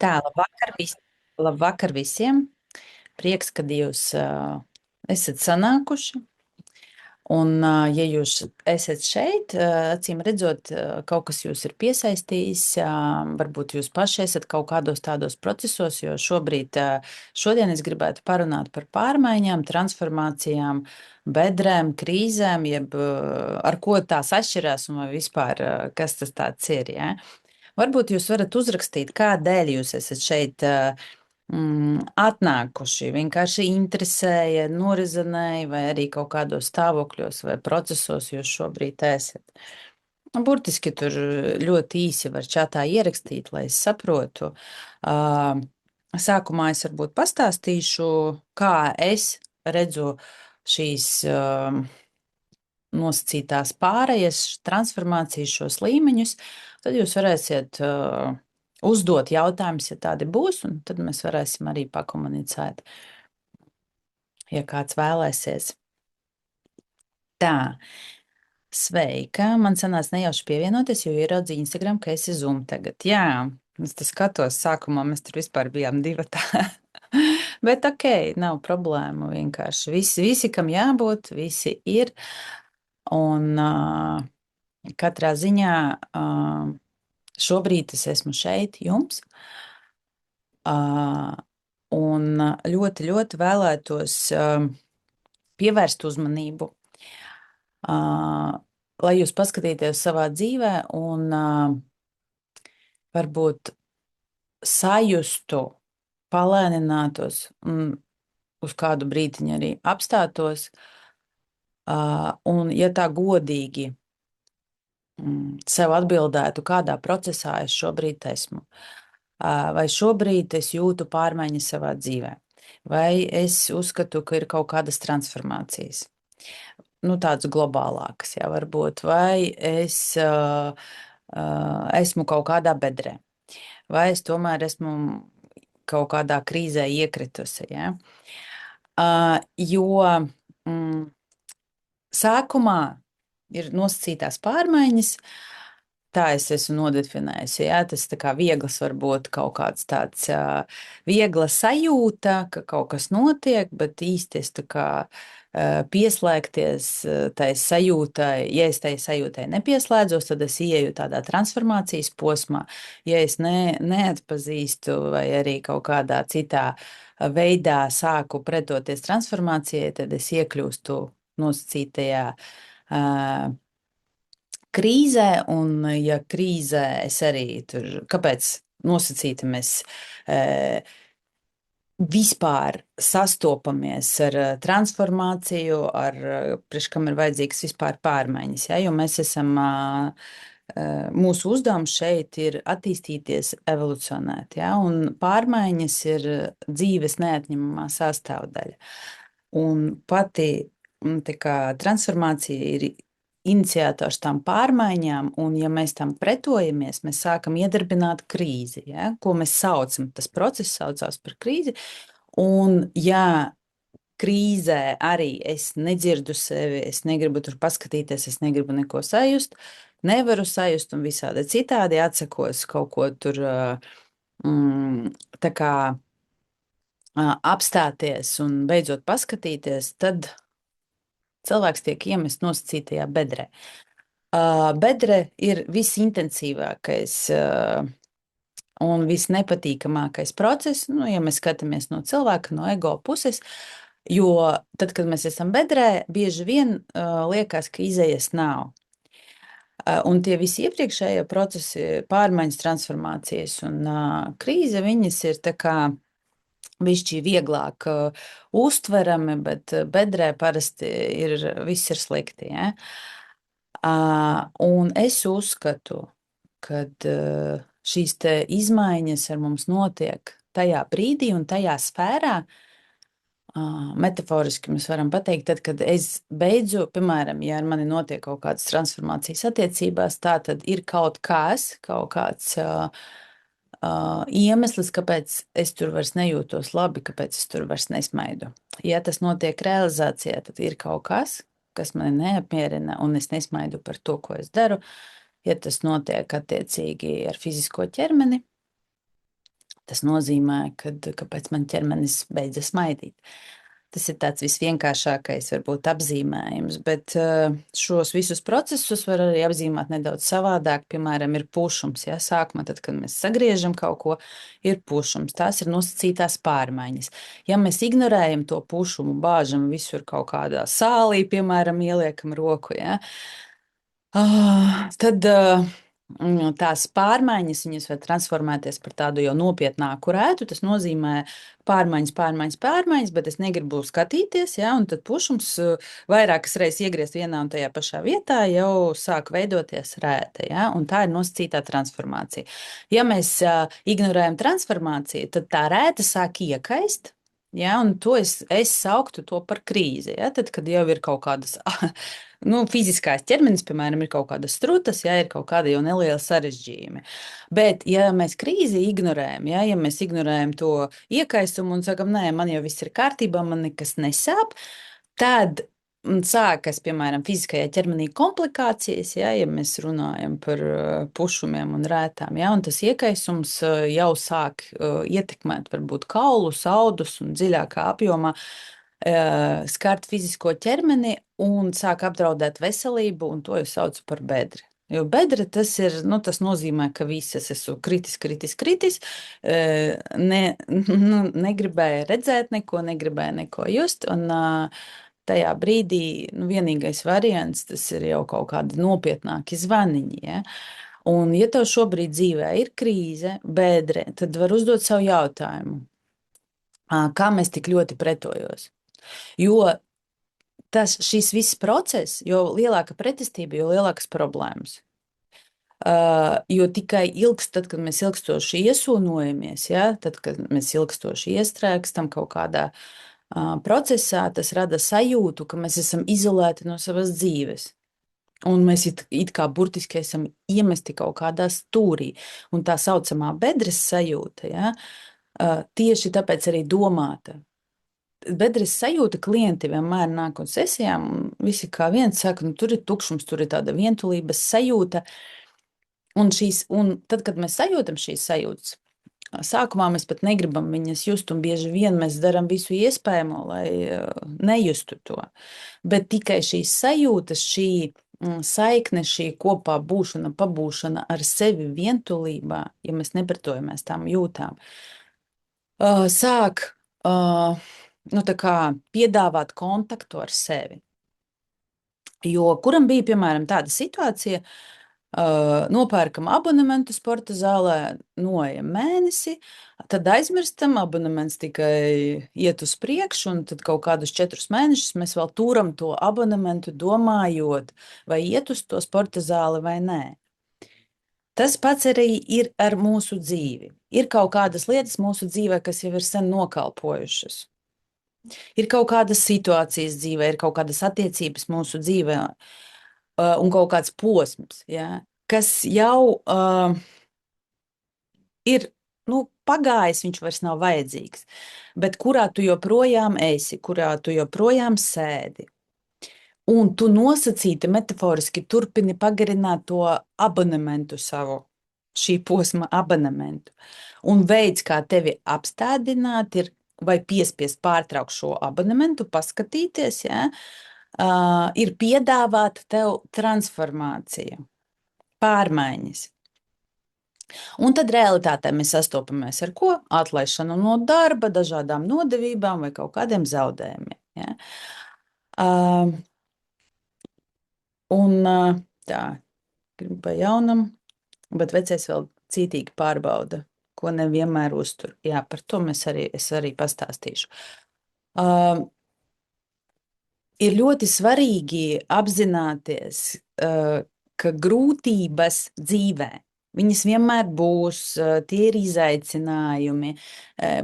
Tā, labvakar visiem. Prieks, kad jūs esat sanākuši. Un, ja jūs esat šeit, acīm redzot, kaut kas jūs ir piesaistījis, varbūt jūs paši esat kaut kādos tādos procesos, jo šodien es gribētu parunāt par pārmaiņām, transformācijām, bedrēm, krīzēm, jeb ar ko tās atšķirās un vai vispār kas tas tāds ir. Ja? Varbūt jūs varat uzrakstīt, kādēļ jūs esat šeit atnākuši, vienkārši interesēja, norizonēja, vai arī kaut kādos stāvokļos vai procesos jūs šobrīd esat. Burtiski tur ļoti īsi var čatā ierakstīt, lai es saprotu. Sākumā es varbūt pastāstīšu, kā es redzu šīs nosacītās pārējas, transformācijas, šos līmeņus, tad jūs varēsiet uzdot jautājumus, ja tādi būs, un tad mēs varēsim arī pakomunicēt, ja kāds vēlēsies. Tā, sveika, man sanāca nejauši pievienoties, jo ieraudzīju Instagram, ka esi Zoom tagad. Jā, es te skatos, sākumā mēs tur vispār bijām divatā. Bet ok, nav problēmu vienkārši. Visi, kam jābūt, visi ir. Un katrā ziņā šobrīd es esmu šeit jums. Un ļoti, ļoti vēlētos pievērst uzmanību, lai jūs paskatīties savā dzīvē un varbūt sajustu, palēninātos un uz kādu brītiņu arī apstātos. Un, ja tā godīgi sev atbildētu, kādā procesā es šobrīd esmu, vai šobrīd es jūtu pārmaiņas savā dzīvē, vai es uzskatu, ka ir kaut kādas transformācijas, nu, tādas globālākas, jā, varbūt, vai es esmu kaut kādā bedrē, vai es tomēr esmu kaut kādā krīzē iekritusi, jā. Jo sākumā ir nosacītās pārmaiņas, tā es esmu nodefinējusi, jā, tas tā kā viegls varbūt kaut kāds tāds viegla sajūta, ka kaut kas notiek, bet īsti es tā kā pieslēgties tai sajūtai, ja es tai sajūtai nepieslēdzos, tad es ieju tādā transformācijas posmā, ja es neatpazīstu vai arī kaut kādā citā veidā sāku pretoties transformācijai, tad es iekļūstu nosacītajā krīzē, un ja krīzē es arī tur, kāpēc nosacīti mēs vispār sastopamies ar transformāciju, priekš kam ir vajadzīgas vispār pārmaiņas, ja? Jo mēs esam, mūsu uzdevums šeit ir attīstīties, evolucionēt, ja? Un pārmaiņas ir dzīves neatņemamā sastāvdaļa. Un pati tā kā transformācija ir iniciators tām pārmaiņām, un ja mēs tam pretojamies, mēs sākam iedarbināt krīzi, ja? Ko mēs saucam, tas process saucās par krīzi, un ja krīzē arī es nedzirdu sevi, es negribu tur paskatīties, es negribu neko sajust, nevaru sajust un visādi citādi atsakos kaut ko tur tā kā apstāties un beidzot paskatīties, tad cilvēks tiek iemests nosacītajā bedrē. Bedre ir visintensīvākais un visnepatīkamākais process, nu, ja mēs skatāmies no cilvēka, no ego puses, jo tad, kad mēs esam bedrē, bieži vien liekas, ka izējas nav. Un tie visi iepriekšējie procesi, pārmaiņas, transformācijas un krīze, viņas ir tā kā bišķi vieglāk uztverami, bet bedrē parasti viss ir slikti. Ja? Un es uzskatu, ka šīs te izmaiņas ar mums notiek tajā brīdī un tajā sfērā, metaforiski mēs varam pateikt, tad, kad es beidzu, piemēram, ja ar mani notiek kaut kādas transformācijas attiecībās, tā tad ir kaut kāds iemesls, kāpēc es tur vairs nejūtos labi, kāpēc es tur vairs nesmaidu. Ja tas notiek realizācijā, tad ir kaut kas mani neapmierina, un es nesmaidu par to, ko es daru. Ja tas notiek attiecīgi ar fizisko ķermeni, Tas nozīmē, kāpēc man ķermenis beidzas smaidīt. Tas ir tāds visvienkāršākais, varbūt, apzīmējums, bet šos visus procesus var arī apzīmēt nedaudz savādāk. Piemēram, ir pušums. Ja? Sākumā, tad, kad mēs sagriežam kaut ko, ir pušums. Tās ir nosacītās pārmaiņas. Ja mēs ignorējam to pušumu, bāžam visur kaut kādā sālī, piemēram, ieliekam roku, ja? Tad tās pārmaiņas, viņas var transformēties par tādu jau nopietnāku rētu. Tas nozīmē pārmaiņas, bet es negribu skatīties, ja, un tad pušums vairākas reizes iegriezt vienā un tajā pašā vietā jau sāk veidoties rēta, ja, un tā ir nosacītā transformācija. Ja mēs ignorējam transformāciju, tad tā rēta sāk iekaist. Ja, un to es sauktu to par krīzi. Ja, tad, kad jau ir kaut kādas fiziskais ķermenis, piemēram, ir kaut kādas strutas, ja ir kaut kāda jau neliela sarežģījumi. Bet, ja mēs krīzi ignorējam, ja mēs ignorējam to iekaisumu un sakam, nē, man jau viss ir kārtībā, man nekas nesāp, tad sākas, piemēram, fiziskajā ķermenī komplikācijas, ja mēs runājam par pušumiem un rētām, ja, un tas iekaisums jau sāk ietekmēt varbūt kaulus, audus un dziļākā apjomā skart fizisko ķermeni un sāk apdraudēt veselību, un to jau sauc par bedri. Jo bedre tas ir, tas nozīmē, ka viss es esmu kritis, negribēju redzēt neko, negribēju neko just, un tajā brīdī vienīgais variants tas ir jau kaut kādi nopietnāki zvaniņi, ja? Un ja tev šobrīd dzīvē ir krīze, bedre, tad var uzdot savu jautājumu, kam es tik ļoti pretojos? Jo šis viss process, jo lielāka pretestība, jo lielākas problēmas. Jo tikai tad, kad mēs ilgstoši iesūnojamies, ja, tad, kad mēs ilgstoši iestrēgstam kaut kādā procesā, tas rada sajūtu, ka mēs esam izolēti no savas dzīves. Un mēs it kā burtiski esam iemesti kaut kādā stūrī. Un tā saucamā bedres sajūta, ja, tieši tāpēc arī domāta. Bedres sajūta klienti vienmēr nāk uz sesijām, un visi kā viens saka, tur ir tukšums, tur ir tāda vientulības sajūta. Un tad, kad mēs sajūtam šīs sajūtas, sākumā mēs pat negribam viņas just, un bieži vien mēs darām visu iespējamo, lai nejustu to. Bet tikai šīs sajūtas, šī saikne, šī kopā būšana, pabūšana ar sevi vientulībā, ja mēs nepretojamies tām jūtām, sāk piedāvāt kontaktu ar sevi. Jo kuram bija, piemēram, tāda situācija, nopērkam abonementu sporta zālē, noejam mēnesi, tad aizmirstam, abonements tikai iet uz priekšu, un tad kaut kādus 4 mēnešus mēs vēl turam to abonementu, domājot, vai iet uz to sporta zāli vai nē. Tas pats arī ir ar mūsu dzīvi. Ir kaut kādas lietas mūsu dzīvē, kas jau ir sen nokalpojušas. Ir kaut kādas situācijas dzīvē, ir kaut kādas attiecības mūsu dzīvē, un kaut kāds posms, ja, kas jau ir pagājis, viņš vairs nav vajadzīgs, bet kurā tu joprojām esi, kurā tu joprojām sēdi. Un tu nosacīti, metaforiski turpini pagarināt to abonementu savu, šī posma abonementu. Un veids, kā tevi apstādināt, ir vai piespiest pārtraukt šo abonementu, paskatīties, ja, ir piedāvāt tev transformāciju, pārmaiņas. Un tad realitātē mēs sastopamies ar ko? Atlaišanu no darba, dažādām nodevībām vai kaut kādiem zaudējumiem. Ja? Tā, gribu pa jaunam, bet vecais vēl cītīgi pārbauda, ko nevienmēr uztur. Jā, par to es arī pastāstīšu. Ir ļoti svarīgi apzināties, ka grūtības dzīvē, viņas vienmēr būs, tie ir izaicinājumi,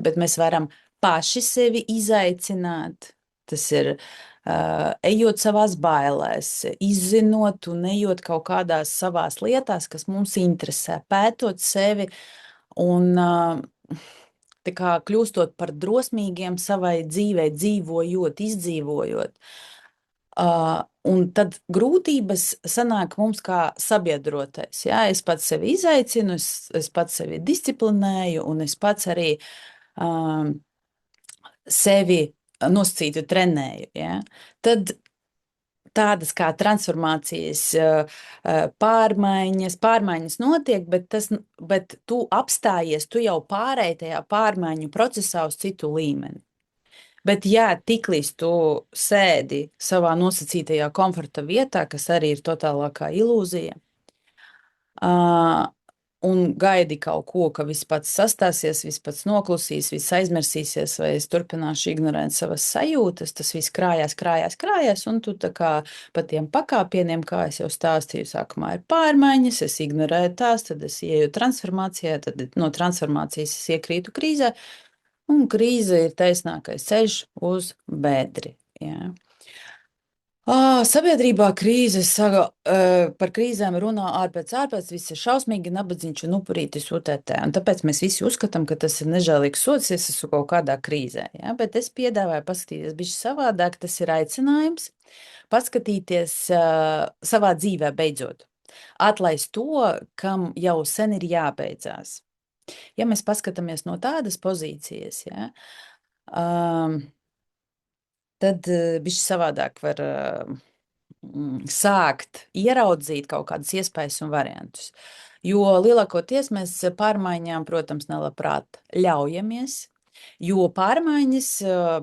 bet mēs varam paši sevi izaicināt. Tas ir ejot savās bailēs, izzinot un ejot kaut kādās savās lietās, kas mums interesē, pētot sevi un tā kā kļūstot par drosmīgiem savai dzīvei, dzīvojot, izdzīvojot. Un tad grūtības sanāk mums kā sabiedrotais. Ja? Es pats sevi izaicinu, es pats sevi disciplinēju, un es pats arī sevi nosacītu trenēju. Ja? Tad tādas kā transformācijas, pārmaiņas notiek, bet tu apstājies, tu jau pārēji tajā pārmaiņu procesā uz citu līmeni. Bet, ja tiklīdz tu sēdi savā nosacītajā komforta vietā, kas arī ir totālākā ilūzija, un gaidi kaut ko, ka viss pats sastāsies, viss pats noklusīs, viss aizmirsīsies, vai es turpināšu ignorēt savas sajūtas, tas viss krājās, un tu tā kā pa tiem pakāpieniem, kā es jau stāstīju, sākumā ir pārmaiņas, es ignorēju tās, tad es ieju transformācijā, tad no transformācijas es iekrītu krīzē, un krīze ir taisnākais ceļš uz bedri. Ja. Sabiedrībā krīzes par krīzēm runā ārpēc, viss ir šausmīgi, nabadzīgs un upurītis UTT. Un tāpēc mēs visi uzskatām, ka tas ir nežēlīgs sots, ja es esmu kaut kādā krīzē. Ja? Bet es piedāvāju paskatīties bišķi savādāk, tas ir aicinājums paskatīties savā dzīvē beidzot. Atlaist to, kam jau sen ir jābeidzās. Ja mēs paskatāmies no tādas pozīcijas, ja, tad bišķi savādāk var sākt ieraudzīt kaut kādas iespējas un variantus. Jo lielākoties mēs pārmaiņām, protams, nelabprāt ļaujamies, jo pārmaiņas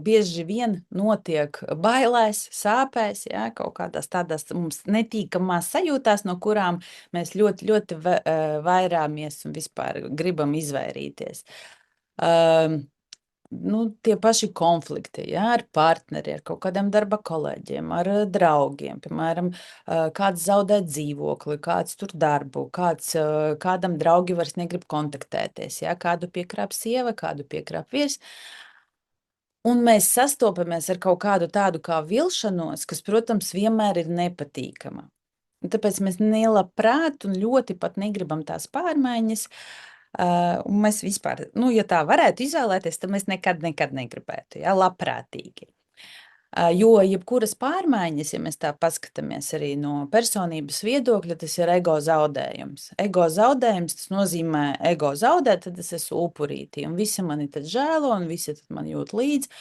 bieži vien notiek bailēs, sāpēs, ja, kaut kādās tādās mums netīkamās sajūtās, no kurām mēs ļoti, ļoti vairāmies un vispār gribam izvairīties. Tie paši konflikti, ja, ar partneri, ar kaut kādiem darba kolēģiem, ar draugiem, piemēram, kāds zaudē dzīvokli, kāds tur darbu, kādam draugi vairs negrib kontaktēties, ja, kādu piekrāp sieva, kādu piekrāp vīrs. Un mēs sastopamies ar kaut kādu tādu kā vilšanos, kas, protams, vienmēr ir nepatīkama. Un tāpēc mēs nelabprāt un ļoti pat negribam tās pārmaiņas. Un mēs vispār, ja tā varētu izvēlēties, tad mēs nekad negribētu, ja, labprātīgi. Jo jebkuras pārmaiņas, ja mēs tā paskatāmies arī no personības viedokļa, tas ir ego zaudējums. Ego zaudējums, tas nozīmē ego zaudēt, tad es esmu upurītī, un visi mani tad žēlo, un visi tad man jūt līdzi.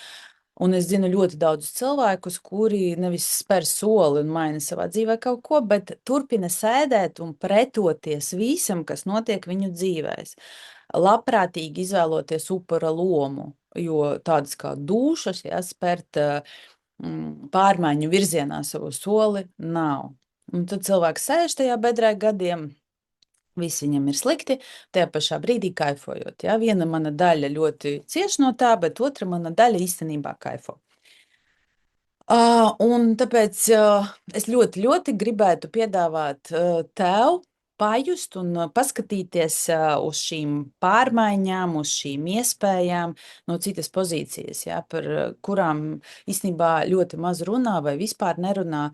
Un es zinu ļoti daudzus cilvēkus, kuri nevis spēr soli un maina savā dzīvē kaut ko, bet turpina sēdēt un pretoties visam, kas notiek viņu dzīvēs. Labprātīgi izvēloties upura lomu, jo tādas kā dušas, ja, spērt pārmaiņu virzienā savu soli nav. Un tad cilvēks sēž tajā bedrē gadiem, viss viņam ir slikti, tajā pašā brīdī kaifojot. Ja? Viena mana daļa ļoti cieš no tā, bet otra mana daļa īstenībā kaifo. Un tāpēc es ļoti, ļoti gribētu piedāvāt tev pajust un paskatīties uz šīm pārmaiņām, uz šīm iespējām no citas pozīcijas, ja? Par kurām īstenībā ļoti maz runā vai vispār nerunā.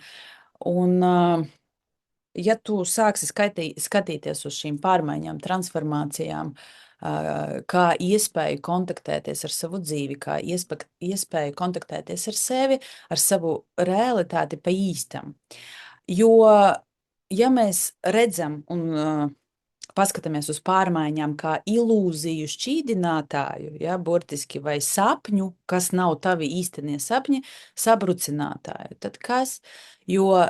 Un ja tu sāksi skatīties uz šīm pārmaiņām, transformācijām, kā iespēju kontaktēties ar savu dzīvi, kā iespēju kontaktēties ar sevi, ar savu realitāti pa īstam. Jo, ja mēs redzam un paskatāmies uz pārmaiņām kā ilūziju šķīdinātāju, ja, burtiski vai sapņu, kas nav tavi īstenie sapņi, sabrucinātāju, tad kas? Jo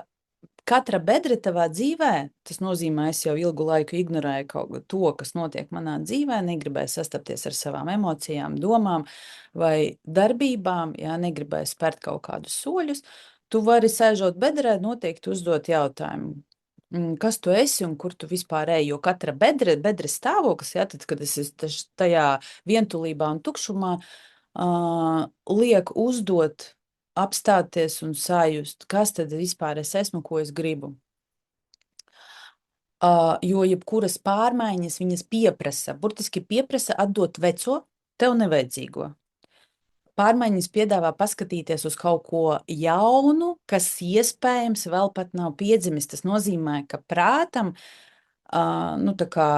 katra bedre tavā dzīvē, tas nozīmē, es jau ilgu laiku ignorēju kaut to, kas notiek manā dzīvē, negribēju sastapties ar savām emocijām, domām vai darbībām, ja negribēju spērt kaut kādus soļus, tu vari sēžot bedrē noteikti uzdot jautājumu, kas tu esi un kur tu vispār ej, jo katra bedres stāvoklis, ja, tad, kad es esmu tajā vientulībā un tukšumā, liek uzdot apstāties un sajust, kas tad vispār es esmu, ko es gribu. Jo jebkuras pārmaiņas viņas burtiski pieprasa atdot veco, tev nevajadzīgo. Pārmaiņas piedāvā paskatīties uz kaut ko jaunu, kas iespējams vēl pat nav piedzimis. Tas nozīmē, ka prātam, tā kā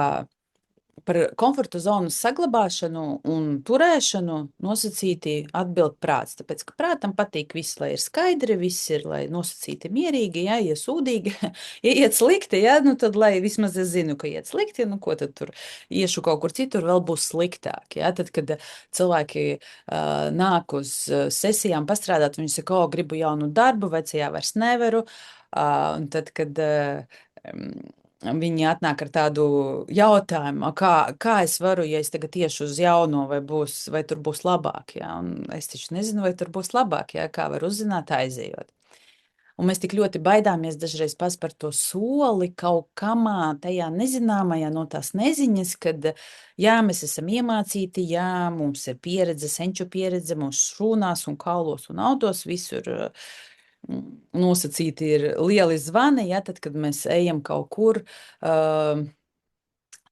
Par komforta zonas saglabāšanu un turēšanu nosacīti atbild prāts. Tāpēc, ka prātam patīk viss, lai ir skaidri, viss ir, lai nosacīti mierīgi, ja sūdīgi, ja iet slikti, ja, nu tad, lai vismaz es zinu, ka iet slikti, nu ko tad tur iešu kaut kur citur, vēl būs sliktāk. Ja. Tad, kad cilvēki nāk uz sesijām pastrādāt, viņi saka, o, gribu jaunu darbu, vecajā vairs nevaru. Un tad, kad viņi atnāk ar tādu jautājumu, kā es varu, ja es tagad iešu uz jauno, vai tur būs labāk. Ja? Un es taču nezinu, vai tur būs labāk, ja? Kā var uzzināt, aizejot. Un mēs tik ļoti baidāmies dažreiz paspērt to soli kaut kamā, tajā nezināmajā, no tās neziņas, kad jā, mēs esam iemācīti, jā, mums ir pieredze, senču pieredze, mūsu šūnās un kaulos un autos visur nosacīti ir lieli zvani, ja, tad, kad mēs ejam kaut kur,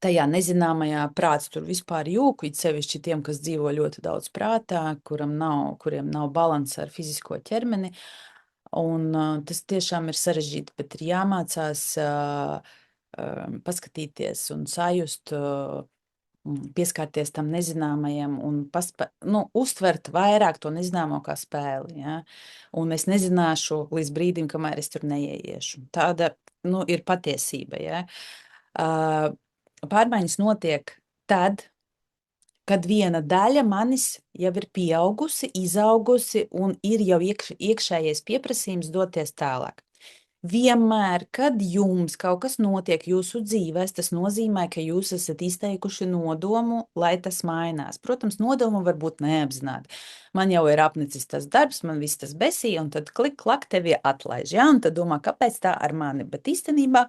tajā nezināmajā prāts tur vispār jūku, it sevišķi tiem, kas dzīvo ļoti daudz prātā, kuriem nav balansa ar fizisko ķermeni, un tas tiešām ir sarežģīti, bet ir jāmācās paskatīties un sajust, pieskārties tam nezināmajam un uztvert vairāk to nezināmo kā spēli. Ja? Un es nezināšu līdz brīdim, kamēr es tur neieiešu. Tāda ir patiesība. Ja? Pārmaiņas notiek tad, kad viena daļa manis jau ir pieaugusi, izaugusi un ir jau iekšējais pieprasījums doties tālāk. Vienmēr, kad jums kaut kas notiek jūsu dzīvēs, tas nozīmē, ka jūs esat izteikuši nodomu, lai tas mainās. Protams, nodomu var būt neapzināti. Man jau ir apnicis tas darbs, man viss tas besīja, un tad klik, klak, tevi atlaiž. Ja? Un tad domā, kāpēc tā ar mani? Bet īstenībā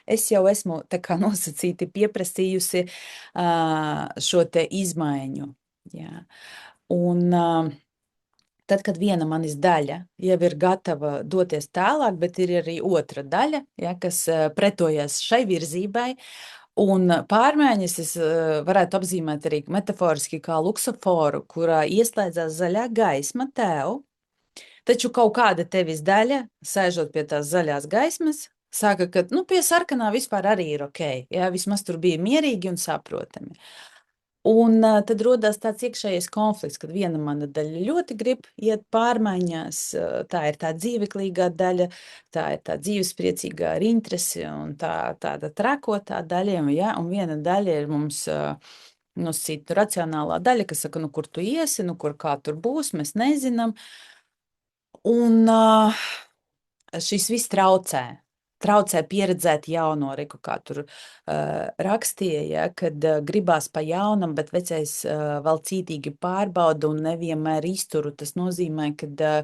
es jau esmu tā kā nosacīti pieprasījusi šo te izmaiņu. Ja? Un tad, kad viena manis daļa jau ir gatava doties tālāk, bet ir arī otra daļa, ja, kas pretojas šai virzībai, un pārmaiņas es varētu apzīmēt arī metaforiski kā luksoforu, kurā ieslēdzās zaļā gaisma tev, taču kaut kāda tevis daļa, sēžot pie tās zaļās gaismas, saka, ka pie sarkanā vispār arī ir ok, ja, vismaz tur bija mierīgi un saprotami. Un tad rodās tāds iekšējais konflikts, kad viena mana daļa ļoti grib iet pārmaiņās, tā ir tā dzīveklīgā daļa, tā ir tā dzīvespriecīgā ar interesi un tāda trakotā daļa, ja? Un viena daļa ir mums nosacīta racionālā daļa, kas saka, kur tu iesi, kā tur būs, mēs nezinām. Un šis viss traucē pieredzēt jauno, kā tur rakstīja, ja, kad gribās pa jaunam, bet vecais vēl cītīgi pārbauda un nevienmēr izturu. Tas nozīmē, ka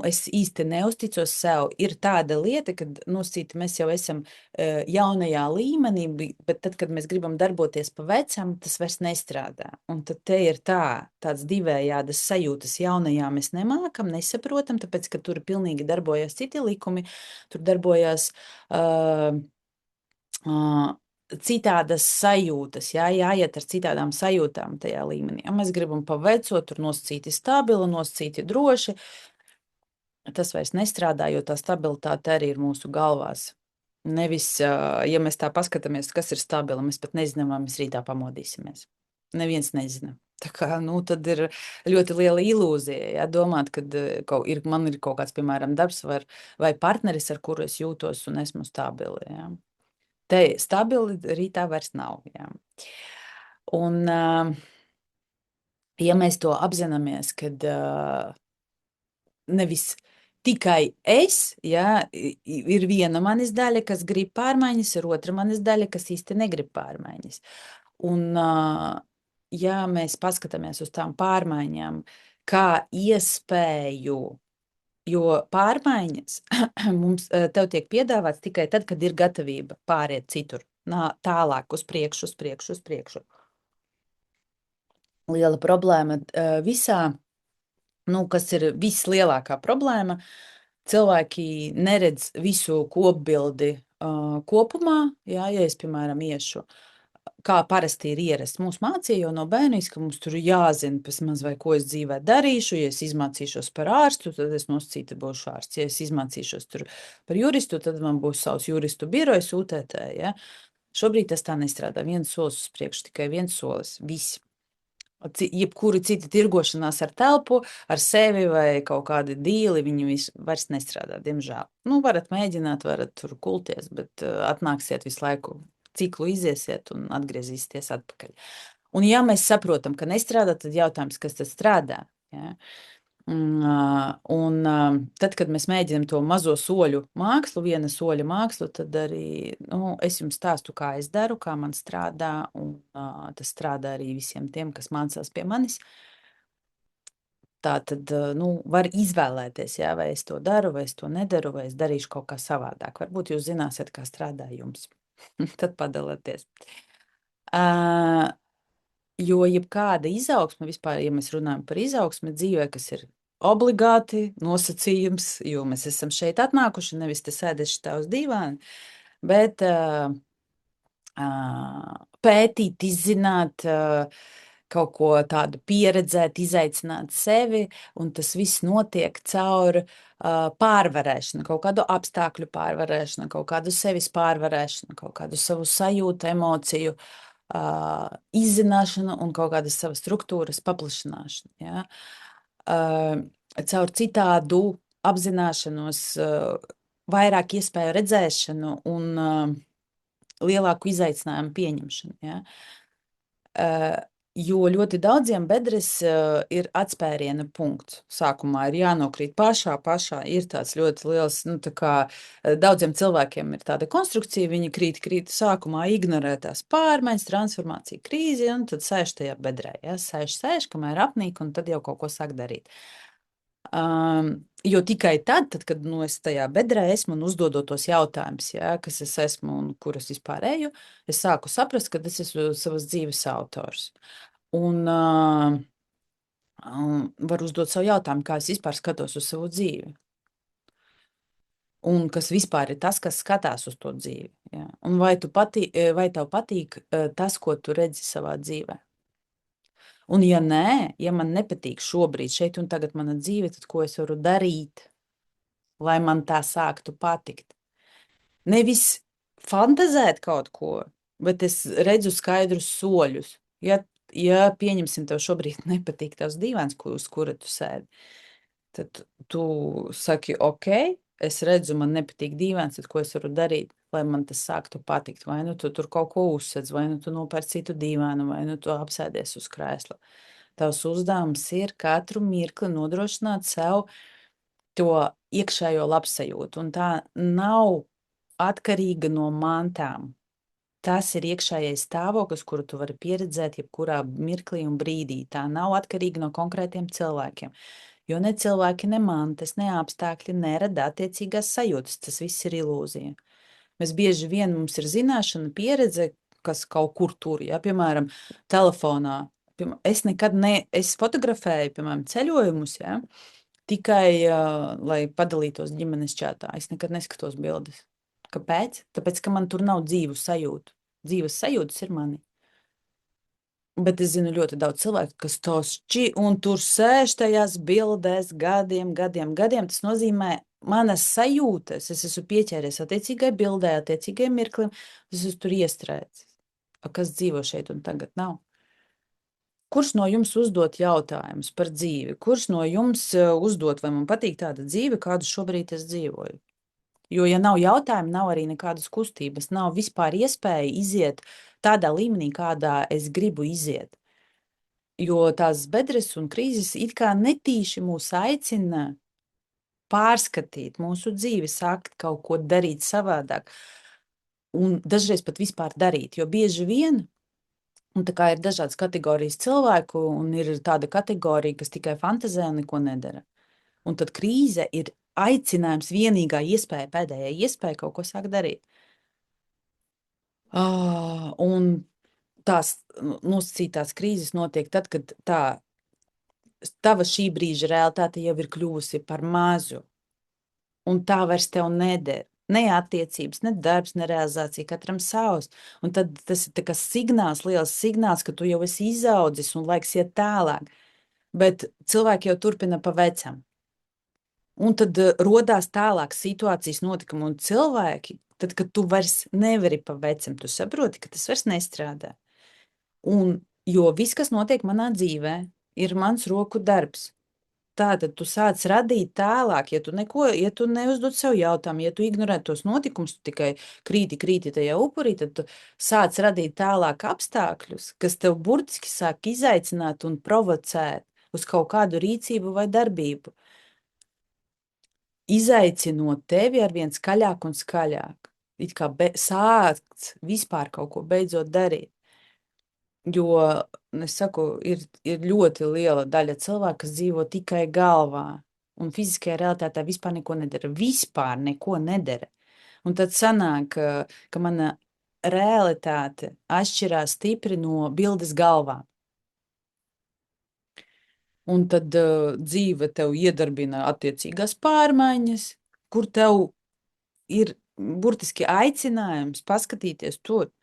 es īsti neusticos sev. Ir tāda lieta, kad mēs jau esam jaunajā līmenī, bet tad, kad mēs gribam darboties pa vecam, tas vairs nestrādā. Un tad te ir tāds divējādas sajūtas. Jaunajā mēs nemākam, nesaprotam, tāpēc, ka tur pilnīgi darbojas citi likumi, tur darbojas citādas sajūtas, jāiet ar citādām sajūtām tajā līmenī. Ja mēs gribam pa veco, tur nosacīti stabili, nosacīti droši, tas vairs nestrādā, jo tā stabilitāte arī ir mūsu galvās. Nevis, ja mēs tā paskatāmies, kas ir stabili, mēs pat nezinām, vai mēs rītā pamodīsimies. Neviens nezina. Tā kā, tad ir ļoti liela ilūzija, ja, domāt, ka man ir kaut kāds, piemēram, darbs vai partneris, ar kuru es jūtos un esmu stabili. Ja. Te stabili rītā vairs nav. Ja. Un, ja mēs to apzināmies, kad nevis tikai es, ja, ir viena manis daļa, kas grib pārmaiņas, ir otra manis daļa, kas īsti negrib pārmaiņas. Un, ja mēs paskatāmies uz tām pārmaiņām kā iespēju, jo pārmaiņas tev tiek piedāvāts tikai tad, kad ir gatavība pāriet citur, tālāk, uz priekšu. Liela problēma visā, kas ir vislielākā problēma, cilvēki neredz visu kopbildi kopumā, ja es, piemēram, iešu, kā parasti ir ierasts. Mūs mācīja jau no bērnības, ka mums tur jāzina vismaz, vai ko es dzīvē darīšu. Ja es izmācīšos par ārstu, tad es nosacīti būšu ārsts. Ja es izmācīšos tur par juristu, tad man būs savs juristu birojas UTT, ja? Šobrīd tas tā nestrādā. Viens solis uz priekšu, tikai viens solis. Viss. Jebkura cita tirgošanās ar telpu, ar sevi vai kaut kādi dīli, viņi vairs nestrādā, diemžēl. Nu, varat mēģināt, varat tur kulties, bet atnāksiet visu laiku, ciklu iziesiet un atgriezīsieties atpakaļ. Un ja mēs saprotam, ka nestrādā, tad jautājums, kas tad strādā? Ja? Un tad, kad mēs mēģinām to mazo soļu mākslu, viena soļa mākslu, tad arī es jums stāstu, kā es daru, kā man strādā, un tas strādā arī visiem tiem, kas mācās pie manis. Tā tad var izvēlēties, jā, vai es to daru, vai es to nedaru, vai es darīšu kaut kā savādāk. Varbūt jūs zināsiet, kā strādā jums. Tad padalieties. Jo jebkāda izaugsme, vispār, ja mēs runājam par izaugsmi dzīvē, kas ir obligāti nosacījums, jo mēs esam šeit atnākuši, nevis te sēdeši tā uz dīvāna, bet pētīt, izzināt, kaut ko tādu pieredzēt, izaicināt sevi, un tas viss notiek caur pārvarēšanu, kaut kādu apstākļu pārvarēšanu, kaut kādu sevis pārvarēšanu, kaut kādu savu sajūtu, emociju izzināšanu un kaut kādas savas struktūras paplašināšanu. Ja? Caur citādu apzināšanos, vairāk iespēju redzēšanu un lielāku izaicinājumu pieņemšanu. Ja? Jo ļoti daudziem bedres ir atspēriena punkts. Sākumā ir jānokrīt pašā, ir tāds ļoti liels, daudziem cilvēkiem ir tāda konstrukcija, viņi krīt, sākumā ignorē tās pārmaiņas, transformācija, krīzi, un tad sēž tajā bedrē, ja? Sēž, kamēr apnīk, un tad jau kaut ko sāk darīt. Jo tikai tad, kad es tajā bedrē esmu un uzdodu tos jautājumus, ja, kas es esmu un kuras vispār eju, es sāku saprast, ka es esmu savas dzīves autors. Un varu uzdot savu jautājumu, kā es vispār skatos uz savu dzīvi. Un kas vispār ir tas, kas skatās uz to dzīvi. Ja. Un vai tev patīk tas, ko tu redzi savā dzīvē? Un ja nē, ja man nepatīk šobrīd šeit un tagad mana dzīve, tad ko es varu darīt, lai man tā sāktu patikt? Nevis fantazēt kaut ko, bet es redzu skaidrus soļus. Ja pieņemsim, tev šobrīd nepatīk tavs dīvāns, uz kura tu sēdi, tad tu saki, ok, es redzu, man nepatīk dīvāns, tad ko es varu darīt, lai man tas sāktu patikt? Vai nu tu tur kaut ko uzsedz, vai nu tu nopērc citu dīvānu, vai nu tu apsēdies uz krēsla. Tavs uzdevums ir katru mirkli nodrošināt sev to iekšējo labsajūtu, un tā nav atkarīga no mantām. Tas ir iekšējais stāvoklis, kuru tu vari pieredzēt jebkurā mirklī un brīdī. Tā nav atkarīga no konkrētiem cilvēkiem. Jo ne cilvēki, ne mantas, ne apstākļi nerada attiecīgās sajūtas. Tas viss ir ilūzija. Mēs bieži vien mums ir zināšana, pieredze, kas kaut kur tur, ja, piemēram, telefonā. Es nekad es fotografēju, piemēram, ceļojumus, ja, tikai, lai padalītos ģimenes čatā. Es nekad neskatos bildes. Kāpēc? Tāpēc, ka man tur nav dzīvu sajūtu. Dzīves sajūtas ir mani. Bet es zinu ļoti daudz cilvēku, kas to un tur sēž tajās bildēs gadiem. Tas nozīmē manas sajūtas. Es esmu pieķēries attiecīgai bildē, attiecīgai mirklim. Es esmu tur iestrēdzis. Kas dzīvo šeit un tagad nav? Kurš no jums uzdot jautājumus par dzīvi? Kurš no jums uzdot, vai man patīk tāda dzīve, kādu šobrīd es dzīvoju? Jo, ja nav jautājumu, nav arī nekādas kustības, nav vispār iespēja iziet tādā līmenī, kādā es gribu iziet. Jo tās bedres un krīzes it kā netīši mūs aicina pārskatīt mūsu dzīvi, sākt kaut ko darīt savādāk. Un dažreiz pat vispār darīt, jo bieži vien, un tā kā ir dažādas kategorijas cilvēku, un ir tāda kategorija, kas tikai fantazē un neko nedara. Un tad krīze ir aicinājums, vienīgā iespēja, pēdējā iespēja kaut ko sākt darīt. Un tās nosacītās krīzes notiek tad, kad tava šī brīža realitāte jau ir kļuvusi par mazu. Un tā vairs tev neder. Ne attiecības, ne darbs, ne realizācija, katram savs. Un tad tas ir tā kā signāls, liels signāls, ka tu jau esi izaudzis un laiks iet tālāk. Bet cilvēki jau turpina pa vecam. Un tad rodās tālāk situācijas, notikumi un cilvēki, tad, kad tu vairs nevari pa vecam, tu saproti, ka tas vairs nestrādā. Un, jo viss, kas notiek manā dzīvē, ir mans roku darbs. Tātad tu sāc radīt tālāk, ja tu neuzdod sev jautājumu, ja tu ignorē tos notikumus, tu tikai krīti tajā upurī, tad tu sāc radīt tālāk apstākļus, kas tev burtiski sāk izaicināt un provocēt uz kaut kādu rīcību vai darbību. Izaicinot tevi arvien skaļāk un skaļāk. It kā sākt vispār kaut ko beidzot darīt. Jo, es saku, ir ļoti liela daļa cilvēku, kas dzīvo tikai galvā. Un fiziskajā realitātē vispār neko nedara. Vispār neko nedara. Un tad sanāk, ka mana realitāte atšķirās stipri no bildes galvā. Un tad dzīve tev iedarbina attiecīgās pārmaiņas, kur tev ir burtiski aicinājums paskatīties tur.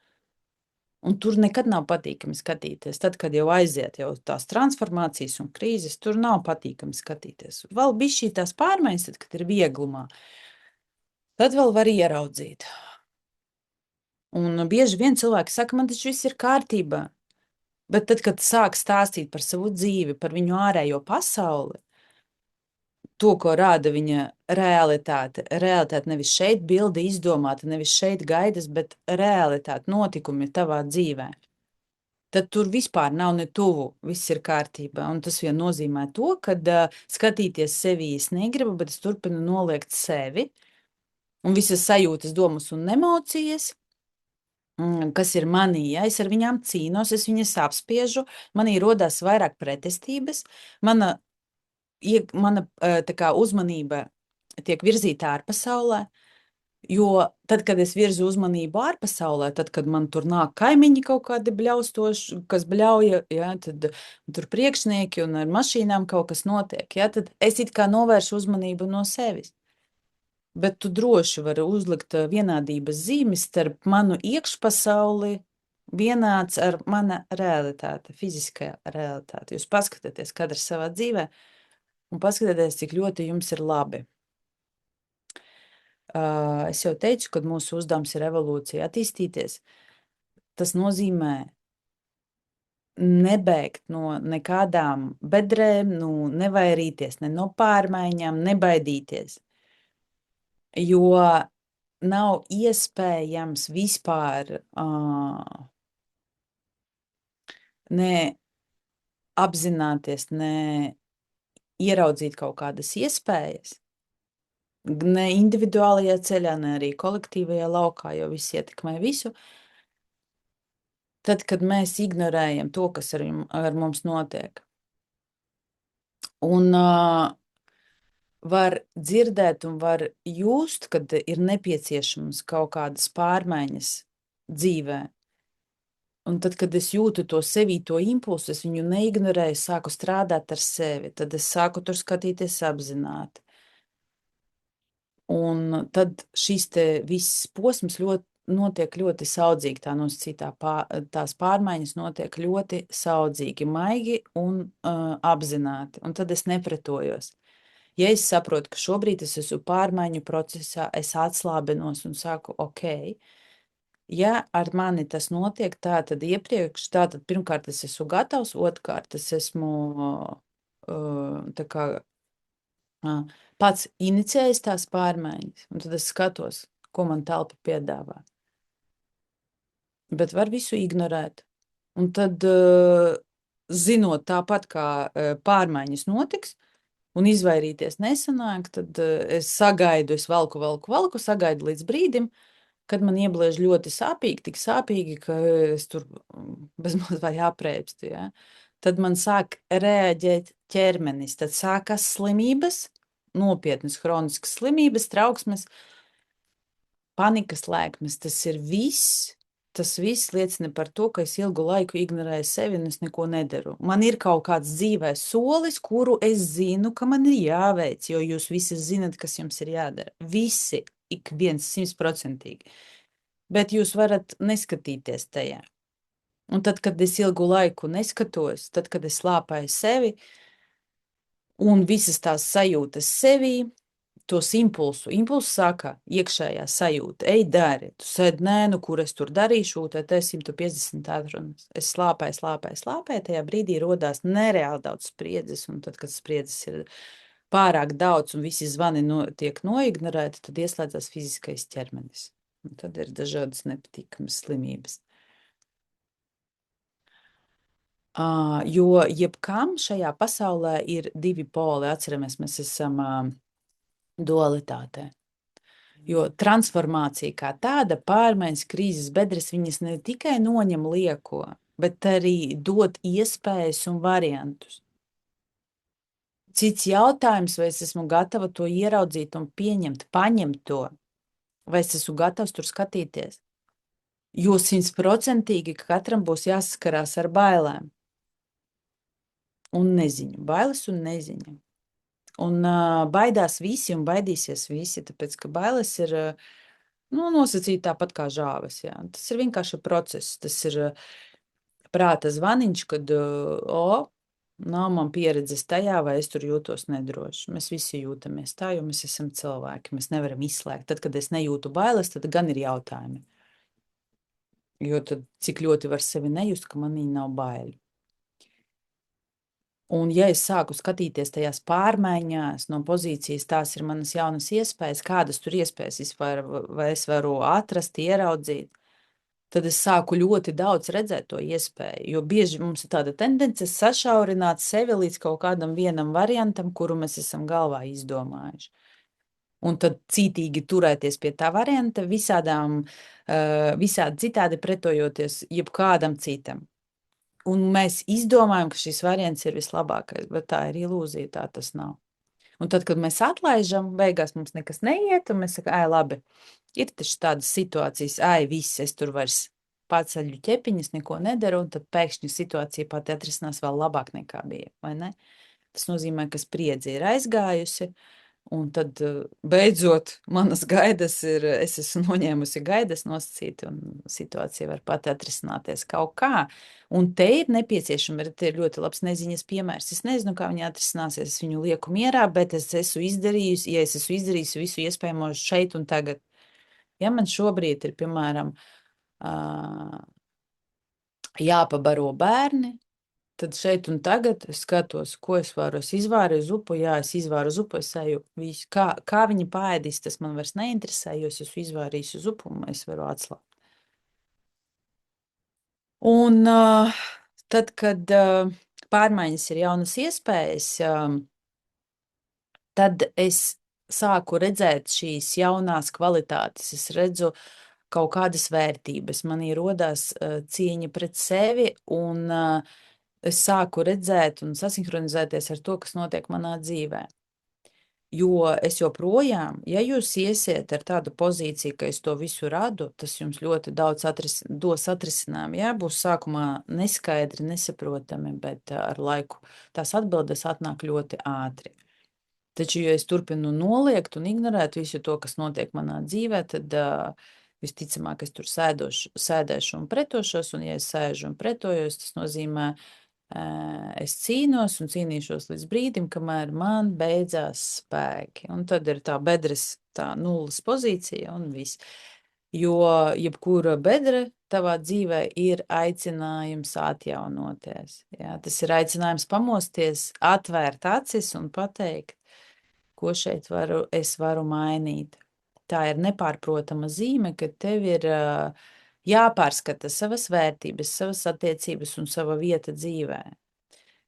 Un tur nekad nav patīkami skatīties. Tad, kad jau aiziet jau tās transformācijas un krīzes, tur nav patīkami skatīties. Vēl bišķī tās pārmaiņas, tad, kad ir vieglumā, tad vēl var ieraudzīt. Un bieži vien cilvēki saka, man taču viss ir kārtībā. Bet tad, kad sāk stāstīt par savu dzīvi, par viņu ārējo pasauli, to, ko rāda viņa realitāte. Realitāte nevis šeit bilde izdomāta, nevis šeit gaidas, bet realitāte, notikumi tavā dzīvē. Tad tur vispār nav ne tuvu, viss ir kārtībā. Un tas vien nozīmē to, ka skatīties sevī es negribu, bet es turpinu noliegt sevi un visas sajūtas, domas un emocijas, kas ir manī. Ja? Es ar viņām cīnos, es viņas apspiežu, manī rodās vairāk pretestības, mana tā kā uzmanība tiek virzīta ārpasaulē, jo tad, kad es virzu uzmanību ārpasaulē, tad, kad man tur nāk kaimiņi kaut kādi bļaustoši, kas bļauja, ja, tad tur priekšnieki un ar mašīnām kaut kas notiek, ja, tad es it kā novēršu uzmanību no sevis. Bet tu droši vari uzlikt vienādības zīmes starp manu iekšpasauli, vienāds ar mana realitāte, fiziskā realitāte. Jūs paskatieties katrs savā dzīvē, un paskatieties, cik ļoti jums ir labi. Es jau teicu, ka mūsu uzdevums ir evolūcija, attīstīties. Tas nozīmē nebēgt no nekādām bedrēm, nevairīties ne no pārmaiņām, nebaidīties. Jo nav iespējams vispār ne apzināties, ne ieraudzīt kaut kādas iespējas, ne individuālajā ceļā, ne arī kolektīvajā laukā, jo viss ietekmē visu. Tad, kad mēs ignorējam to, kas ar mums notiek. Un var dzirdēt un var just, kad ir nepieciešams kaut kādas pārmaiņas dzīvē. Un tad, kad es jūtu to sevī, to impulsu, es viņu neignorēju, sāku strādāt ar sevi, tad es sāku tur skatīties apzināti. Un tad šis te viss posms notiek ļoti saudzīgi, tā nosacītā tās pārmaiņas notiek ļoti saudzīgi, maigi un apzināti. Un tad es nepretojos. Ja es saprotu, ka šobrīd es esmu pārmaiņu procesā, es atslābenos un saku, ok, ja ar mani tas notiek tā, tad iepriekš, tātad pirmkārt es esmu gatavs, otrkārt es esmu tā kā pats inicijējis tās pārmaiņas, un tad es skatos, ko man telpa piedāvā. Bet var visu ignorēt. Un tad, zinot tāpat, kā pārmaiņas notiks, un izvairīties nesanāk, tad es sagaidu, es valku, sagaidu līdz brīdim, kad man iebliež ļoti sāpīgi, tik sāpīgi, ka es tur bezmaz vai aprēpstu, ja? Tad man sāk reaģēt ķermenis, tad sākas slimības, nopietnas hroniskas slimības, trauksmes, panikas lēkmes, tas viss liecina par to, ka es ilgu laiku ignorēju sevi un es neko nedaru. Man ir kaut kāds dzīvē solis, kuru es zinu, ka man ir jāveic, jo jūs visi zinat, kas jums ir jādara. Visi, ik viens 100%. Bet jūs varat neskatīties tajā. Un tad, kad es ilgu laiku neskatos, tad, kad es slāpēju sevi un visas tās sajūtas sevī, tos impulsu. Impulsu saka, iekšējā sajūta, ej, dari. Tu sēdi, nē, nu, kur es tur darīšu, tad es 150 atrunas. Es slāpēju, slāpēju, slāpēju, tajā brīdī rodās nereāli daudz spriedzes, un tad, kad spriedzes ir pārāk daudz un visi zvani tiek noignorēti, tad ieslēdzas fiziskais ķermenis. Un tad ir dažādas nepatīkamas slimības. Jo jebkam šajā pasaulē ir divi poli. Atceramies, mēs esam dualitātē. Jo transformācija kā tāda, pārmaiņas, krīzes, bedres, viņas ne tikai noņem lieko, bet arī dod iespējas un variantus. Cits jautājums, vai es esmu gatava to ieraudzīt un pieņemt, paņemt to, vai es esmu gatavs tur skatīties. Jo 100% katram būs jāsaskarās ar bailēm. Un neziņu, bailes un neziņa. Un baidās visi un baidīsies visi, tāpēc, ka bailes ir nosacīti tāpat kā žāves. Jā. Tas ir vienkārši process. Tas ir prāta zvaniņš, kad nav man pieredzes tajā, vai es tur jūtos nedroši. Mēs visi jūtamies tā, jo mēs esam cilvēki. Mēs nevaram izslēgt. Tad, kad es nejūtu bailes, tad gan ir jautājumi. Jo tad cik ļoti var sevi nejust, ka manī nav baiļu. Un ja es sāku skatīties tajās pārmaiņās no pozīcijas, tās ir manas jaunas iespējas, kādas tur iespējas vispār, vai es varu atrast, ieraudzīt, tad es sāku ļoti daudz redzēt to iespēju, jo bieži mums ir tāda tendence sašaurināt sevi līdz kaut kādam vienam variantam, kuru mēs esam galvā izdomājuši. Un tad cītīgi turēties pie tā varianta, visādi citādi pretojoties jebkādam citam. Un mēs izdomājam, ka šis variants ir vislabākais, bet tā ir ilūzija, tā tas nav. Un tad, kad mēs atlaižam, beigās mums nekas neiet, un mēs sakām, labi, ir taču tādas situācijas, viss, es tur vairs paceļu ķepiņas, neko nedaru, un tad pēkšņi situācija pati atrisinās vēl labāk nekā bija, vai ne? Tas nozīmē, ka spriedze ir aizgājusi, un tad beidzot manas gaidas ir, es esmu noņēmusi gaidas nosacīti, un situācija var pati atrisināties kaut kā. Un te ir nepieciešama, te ir ļoti labs neziņas piemērs. Es nezinu, kā viņa atrisināsies, es viņu lieku mierā, bet es esmu izdarījusi, ja es esmu izdarījusi visu iespējamo šeit un tagad. Ja man šobrīd ir, piemēram, jāpabaro bērni, tad šeit un tagad es skatos, ko es varu. Es izvāru zupu, es izvāru zupu, es eju visu. Kā viņi pāēdīs, tas man vairs neinteresē, jo es esmu izvārījusi zupu un es varu atslābt. Un tad, kad pārmaiņas ir jaunas iespējas, tad es sāku redzēt šīs jaunās kvalitātes. Es redzu kaut kādas vērtības. Manī rodās cieņa pret sevi un es sāku redzēt un sasinhronizēties ar to, kas notiek manā dzīvē. Jo es joprojām, ja jūs iesiet ar tādu pozīciju, ka es to visu radu, tas jums ļoti daudz dos atrisinājumu. Jā, būs sākumā neskaidri, nesaprotami, bet ar laiku tās atbildes atnāk ļoti ātri. Taču, ja es turpinu noliegt un ignorēt visu to, kas notiek manā dzīvē, tad visticamāk es tur sēdēšu un pretošos, un ja es sēžu un pretojos, tas nozīmē, es cīnos un cīnīšos līdz brīdim, kamēr man beidzās spēki. Un tad ir tā bedres, tā nulles pozīcija un viss. Jo jebkura bedre tavā dzīvē ir aicinājums atjaunoties. Jā, tas ir aicinājums pamosties, atvērt acis un pateikt, ko šeit es varu mainīt. Tā ir nepārprotama zīme, ka tev ir jāpārskata savas vērtības, savas attiecības un sava vieta dzīvē.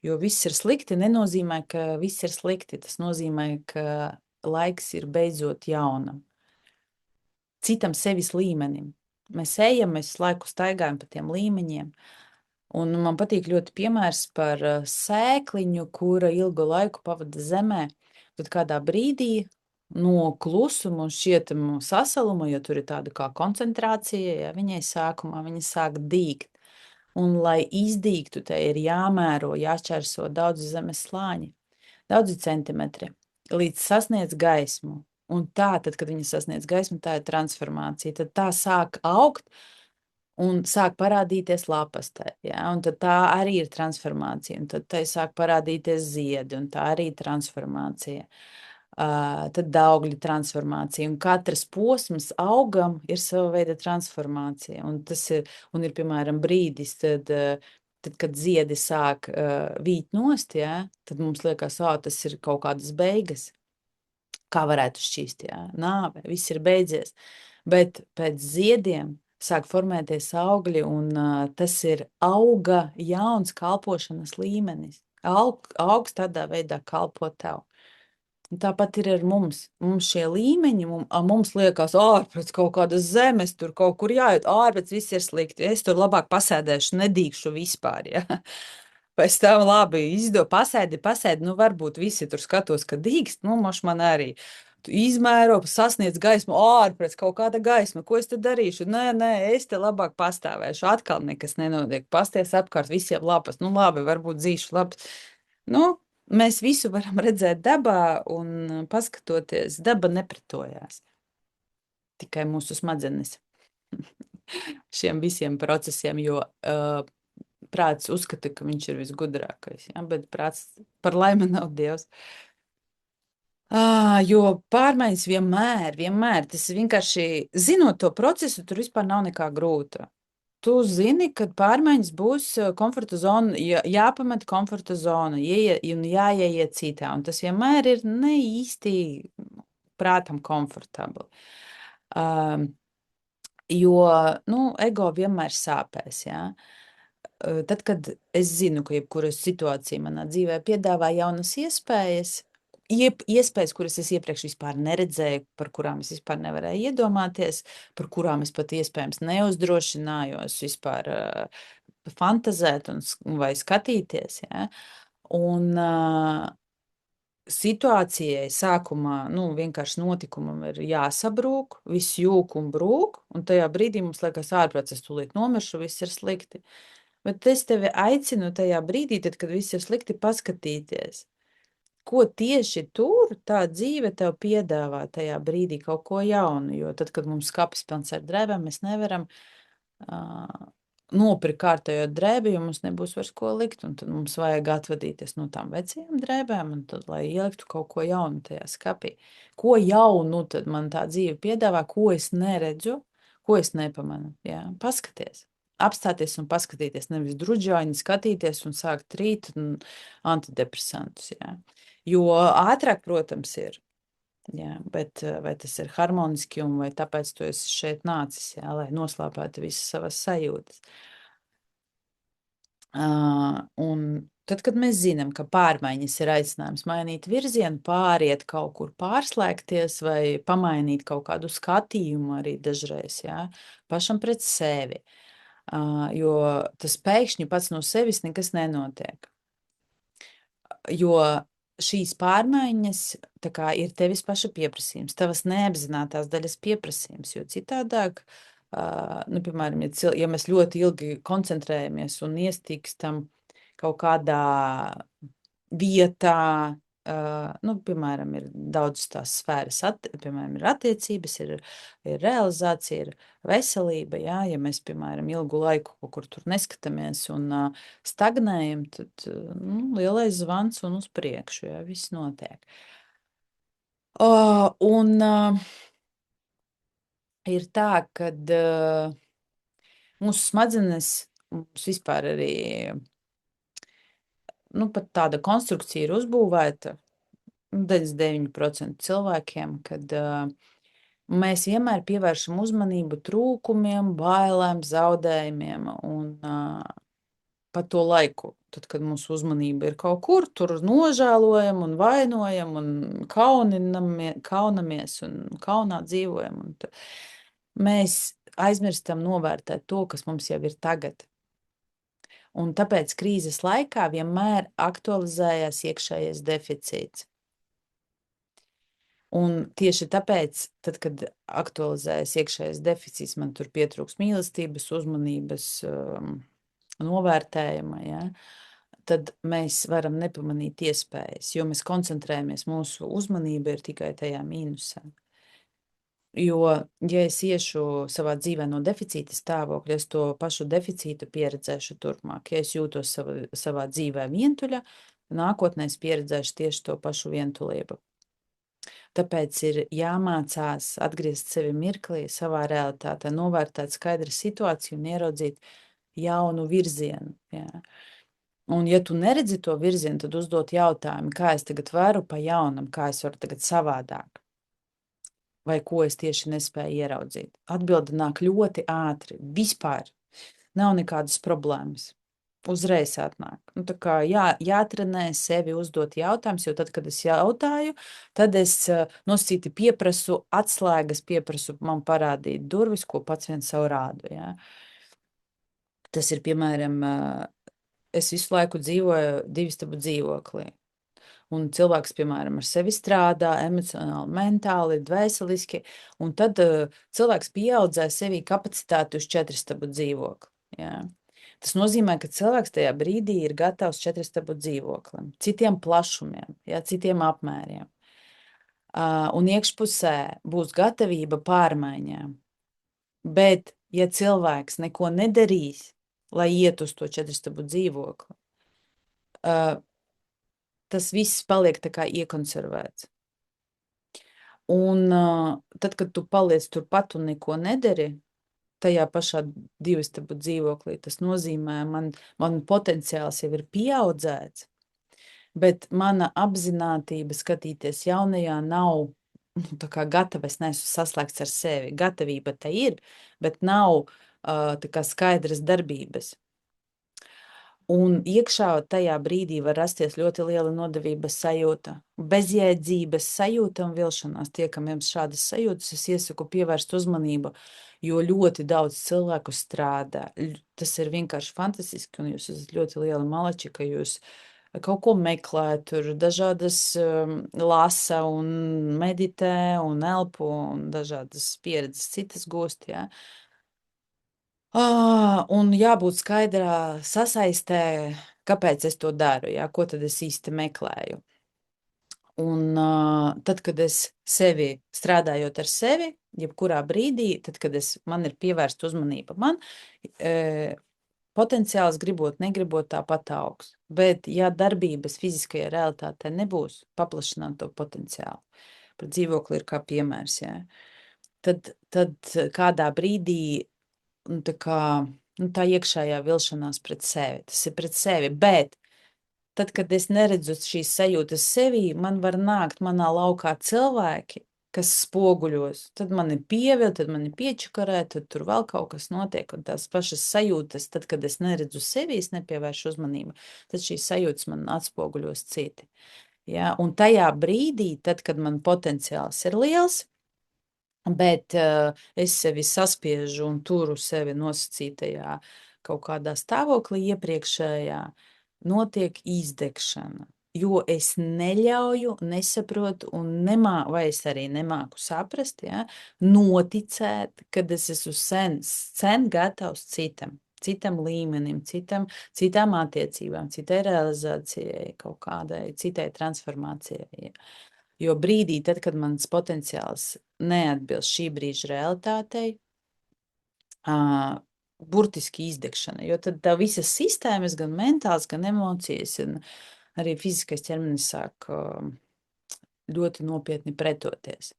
Jo viss ir slikti, nenozīmē, ka viss ir slikti. Tas nozīmē, ka laiks ir beidzot jaunam. Citam sevis līmenim. Mēs ejam, mēs laiku staigājam pa tiem līmeņiem. Un man patīk ļoti piemērs par sēkliņu, kura ilgu laiku pavada zemē. Tad kādā brīdī no klusuma un šķietamu sasalumu, jo tur ir tāda kā koncentrācija, ja, viņai sākumā viņa sāk dīgt. Un, lai izdīgtu, te ir jāmēro, jāšķērso daudzi zemes slāņi, daudzi centimetri, līdz sasniedz gaismu. Un tā, tad, kad viņa sasniedz gaismu, tā ir transformācija. Tad tā sāk augt un sāk parādīties lapastē. Ja? Un tad tā arī ir transformācija. Un tad tai sāk parādīties ziedi, un tā arī ir transformācija. tad augļa transformācija. Un katrs posms augam ir sava veida transformācija. Un ir piemēram, brīdis, tad kad ziedi sāk vīt nost, ja, tad mums liekas, tas ir kaut kādas beigas. Kā varētu šķist, ja? Nāve, viss ir beidzies. Bet pēc ziediem sāk formēties augļi, un tas ir auga jauns kalpošanas līmenis. Augs tādā veidā kalpo tev. Un tāpat ir ar mums. Mums šie līmeņi, mums liekas, ārpēc kaut kādas zemes, tur kaut kur jāiet, ārpēc viss ir slikti. Es tur labāk pasēdēšu, nedīkšu vispār, ja. Pēc tam labi pasēdi, nu varbūt visi tur skatos, ka dīkst, nu moš man arī. Tu izmēro, sasniedz gaismu, ārpēc kaut kāda gaisma, ko es te darīšu? Nē, es te labāk pastāvēšu, atkal nekas nenotiek, pasties apkārt visiem lapas, nu labi, varbūt dzīšu lapas. Nu, mēs visu varam redzēt dabā, un paskatoties, daba nepretojās. Tikai mūsu smadzenes šiem visiem procesiem, jo prāts uzskata, ka viņš ir visgudrākais, ja? Bet prāts par laimi nav Dievs. Jo pārmaiņas vienmēr, tas vienkārši, zinot to procesu, tur vispār nav nekā grūta. Tu zini, ka pārmaiņas būs komforta zona, jāpamet komforta zona, un jāieiet citā, un tas vienmēr ir ne īsti prātam komfortabli. Jo, ego vienmēr sāpēs, jā. Tad, kad es zinu, ka jebkura situācija manā dzīvē piedāvā jaunas iespējas, kuras es iepriekš vispār neredzēju, par kurām es vispār nevarēju iedomāties, par kurām es pat iespējams neuzdrošinājos vispār fantazēt vai skatīties, ja? Un situācijai sākumā, vienkārši notikumam ir jāsabrūk, viss jūk un brūk, un tajā brīdī mums liekas ārprāts, es tūlīt nomiršu, viss ir slikti. Bet es tevi aicinu tajā brīdī, tad, kad viss ir slikti, paskatīties, ko tieši tur tā dzīve tev piedāvā tajā brīdī kaut ko jaunu, jo tad, kad mums skapis pilns ar drēbēm, mēs nevaram nopirkt kārtējo drēbi, jo mums nebūs vairs ko likt, un tad mums vajag atvadīties no tām vecajām drēbēm, un tad, lai ieliktu kaut ko jaunu tajā skapī. Ko jaunu tad man tā dzīve piedāvā, ko es neredzu, ko es nepamanu, jā, paskaties. Apstāties un paskatīties, nevis druģaini skatīties un sākt rīt antidepresantus, jā. Jo ātrāk, protams, ir, jā, bet vai tas ir harmoniski un vai tāpēc tu esi šeit nācis, jā, lai noslāpētu visas savas sajūtas. Un tad, kad mēs zinām, ka pārmaiņas ir aicinājums mainīt virzienu, pāriet kaut kur, pārslēgties vai pamainīt kaut kādu skatījumu arī dažreiz, jā, pašam pret sevi. Jo tas pēkšņi pats no sevis nekas nenotiek. Jo šīs pārmaiņas tā kā ir tevis paša pieprasījums, tavas neapzinātās daļas pieprasījums, jo citādāk, piemēram, ja mēs ļoti ilgi koncentrējamies un iestīkstam kaut kādā vietā, piemēram, ir daudz tās sfēras, piemēram, ir attiecības, ir realizācija, ir veselība, jā, ja mēs, piemēram, ilgu laiku kaut kur tur neskatāmies un stagnējam, tad lielais zvans un uz priekšu, jā, viss notiek. Un ir tā, kad mūsu smadzenes, mums vispār arī pat tāda konstrukcija ir uzbūvēta 99% cilvēkiem, kad mēs vienmēr pievēršam uzmanību trūkumiem, bailēm, zaudējumiem un pa to laiku, tad, kad mūsu uzmanība ir kaut kur, tur nožēlojam un vainojam un kaunamies un kaunā dzīvojam. Un mēs aizmirstam novērtēt to, kas mums jau ir tagad. Un tāpēc krīzes laikā vienmēr aktualizējās iekšējais deficīts. Un tieši tāpēc, tad, kad aktualizējas iekšējais deficīts, man tur pietrūks mīlestības, uzmanības, novērtējuma, ja, tad mēs varam nepamanīt iespējas, jo mēs koncentrējamies, mūsu uzmanība ir tikai tajā mīnusā. Jo, ja es iešu savā dzīvē no deficīta stāvokļa, es to pašu deficītu pieredzēšu turpmāk. Ja es jūtos savā dzīvē vientuļa, nākotnē es pieredzēšu tieši to pašu vientulību. Tāpēc ir jāmācās atgriezt sevi mirklī, savā realitātē, novērtēt skaidru situāciju un ieraudzīt jaunu virzienu. Jā. Un, ja tu neredzi to virzienu, tad uzdot jautājumu, kā es tagad varu pa jaunam, kā es varu tagad savādāk, vai ko es tieši nespēju ieraudzīt. Atbilde nāk ļoti ātri, vispār nav nekādas problēmas. Uzreiz atnāk. Nu, tā kā jātrenē sevi uzdot jautājumus, jo tad, kad es jautāju, tad es nosacīti pieprasu atslēgas, pieprasu man parādīt durvis, ko pats viens savu rādu. Ja? Tas ir, piemēram, es visu laiku dzīvoju divistabu dzīvoklī. Un cilvēks, piemēram, ar sevi strādā emocionāli, mentāli, dvēseliski, un tad cilvēks pieaudzē sevī kapacitāti uz 4-stabu dzīvokli. Ja? Tas nozīmē, ka cilvēks tajā brīdī ir gatavs 4-stabu dzīvoklim, citiem plašumiem, ja, citiem apmēriem. Un iekšpusē būs gatavība pārmaiņām. Bet, ja cilvēks neko nedarīs, lai iet uz to 4-stabu dzīvokli, tas viss paliek tā kā iekonservēts. Un tad, kad tu paliec turpat un neko nedari, tajā pašā 2-stabu dzīvoklī, tas nozīmē, man potenciāls jau ir pieaudzēts, bet mana apzinātība skatīties jaunajā nav tā kā gatava, es neesmu saslēgts ar sevi. Gatavība te ir, bet nav tā kā skaidras darbības. Un iekšā tajā brīdī var rasties ļoti liela nodevības sajūta, bezjēdzības sajūta un vilšanās. Tie, kam jums šādas sajūtas, es iesaku pievērst uzmanību, jo ļoti daudz cilvēku strādā. Tas ir vienkārši fantastiski, un jūs esat ļoti liela malači, ka jūs kaut ko meklē, tur dažādas lasa un meditē un elpo un dažādas pieredzes citas gūst, jā. Un jābūt skaidrā sasaistē, kāpēc es to daru, ja? Ko tad es īsti meklēju. Un tad, kad es sevi, strādājot ar sevi, jebkurā brīdī, tad, kad man ir pievērsta uzmanība, man potenciāls gribot, negribot tāpat augs. Bet, ja darbības fiziskajā realitātē nebūs paplašināt to potenciālu, par dzīvokli ir kā piemērs, ja? Tad kādā brīdī tā iekšējā vilšanās pret sevi. Tas ir pret sevi, bet tad, kad es neredzu šīs sajūtas sevī, man var nākt manā laukā cilvēki, kas spoguļos. Tad man ir pievilti, tad man ir piečakarē, tad tur vēl kaut kas notiek, un tās pašas sajūtas, tad, kad es neredzu sevī, es nepievēršu uzmanību, tad šīs sajūtas man atspoguļos citi. Ja? Un tajā brīdī, tad, kad man potenciāls ir liels, bet es sevi saspiežu un turu sevi nosacītajā kaut kādā stāvoklī iepriekšējā, notiek izdegšana. Jo es neļauju, nesaprotu un vai es arī nemāku saprast, ja, noticēt, kad es esmu sen gatavs citam līmenim, citām attiecībām, citai realizācijai, kaut kādai citai transformācijai. Ja. Jo brīdī, tad, kad mans potenciāls neatbilst šī brīža realitātei, burtiski izdegšana, jo tad tā visas sistēmas, gan mentāls, gan emocijas, un arī fiziskais ķermenis sāk ļoti nopietni pretoties.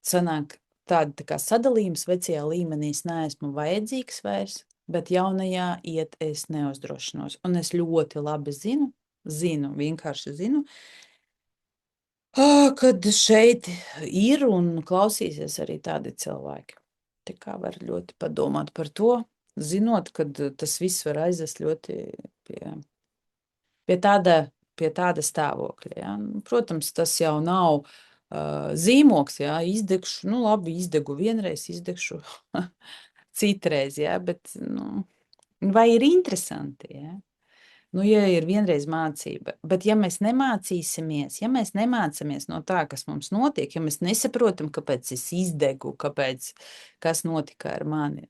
Sanāk tāda tā kā sadalījums vecajā līmenī es neesmu vajadzīgs vairs, bet jaunajā iet es neuzdrošinos. Un es ļoti labi vienkārši zinu, kad šeit ir un klausīsies arī tādi cilvēki. Tā kā var ļoti padomāt par to, zinot, ka tas viss var aizvest ļoti pie tāda stāvokļa. Ja? Protams, tas jau nav zīmoks, ja? Izdegšu, labi, izdegu vienreiz, izdegšu citreiz, ja? Bet, vai ir interesanti, ja? Ja ir vienreiz mācība, bet ja mēs nemācīsimies, ja mēs nemācāmies no tā, kas mums notiek, ja mēs nesaprotam, kāpēc es izdegu, kas notika ar mani,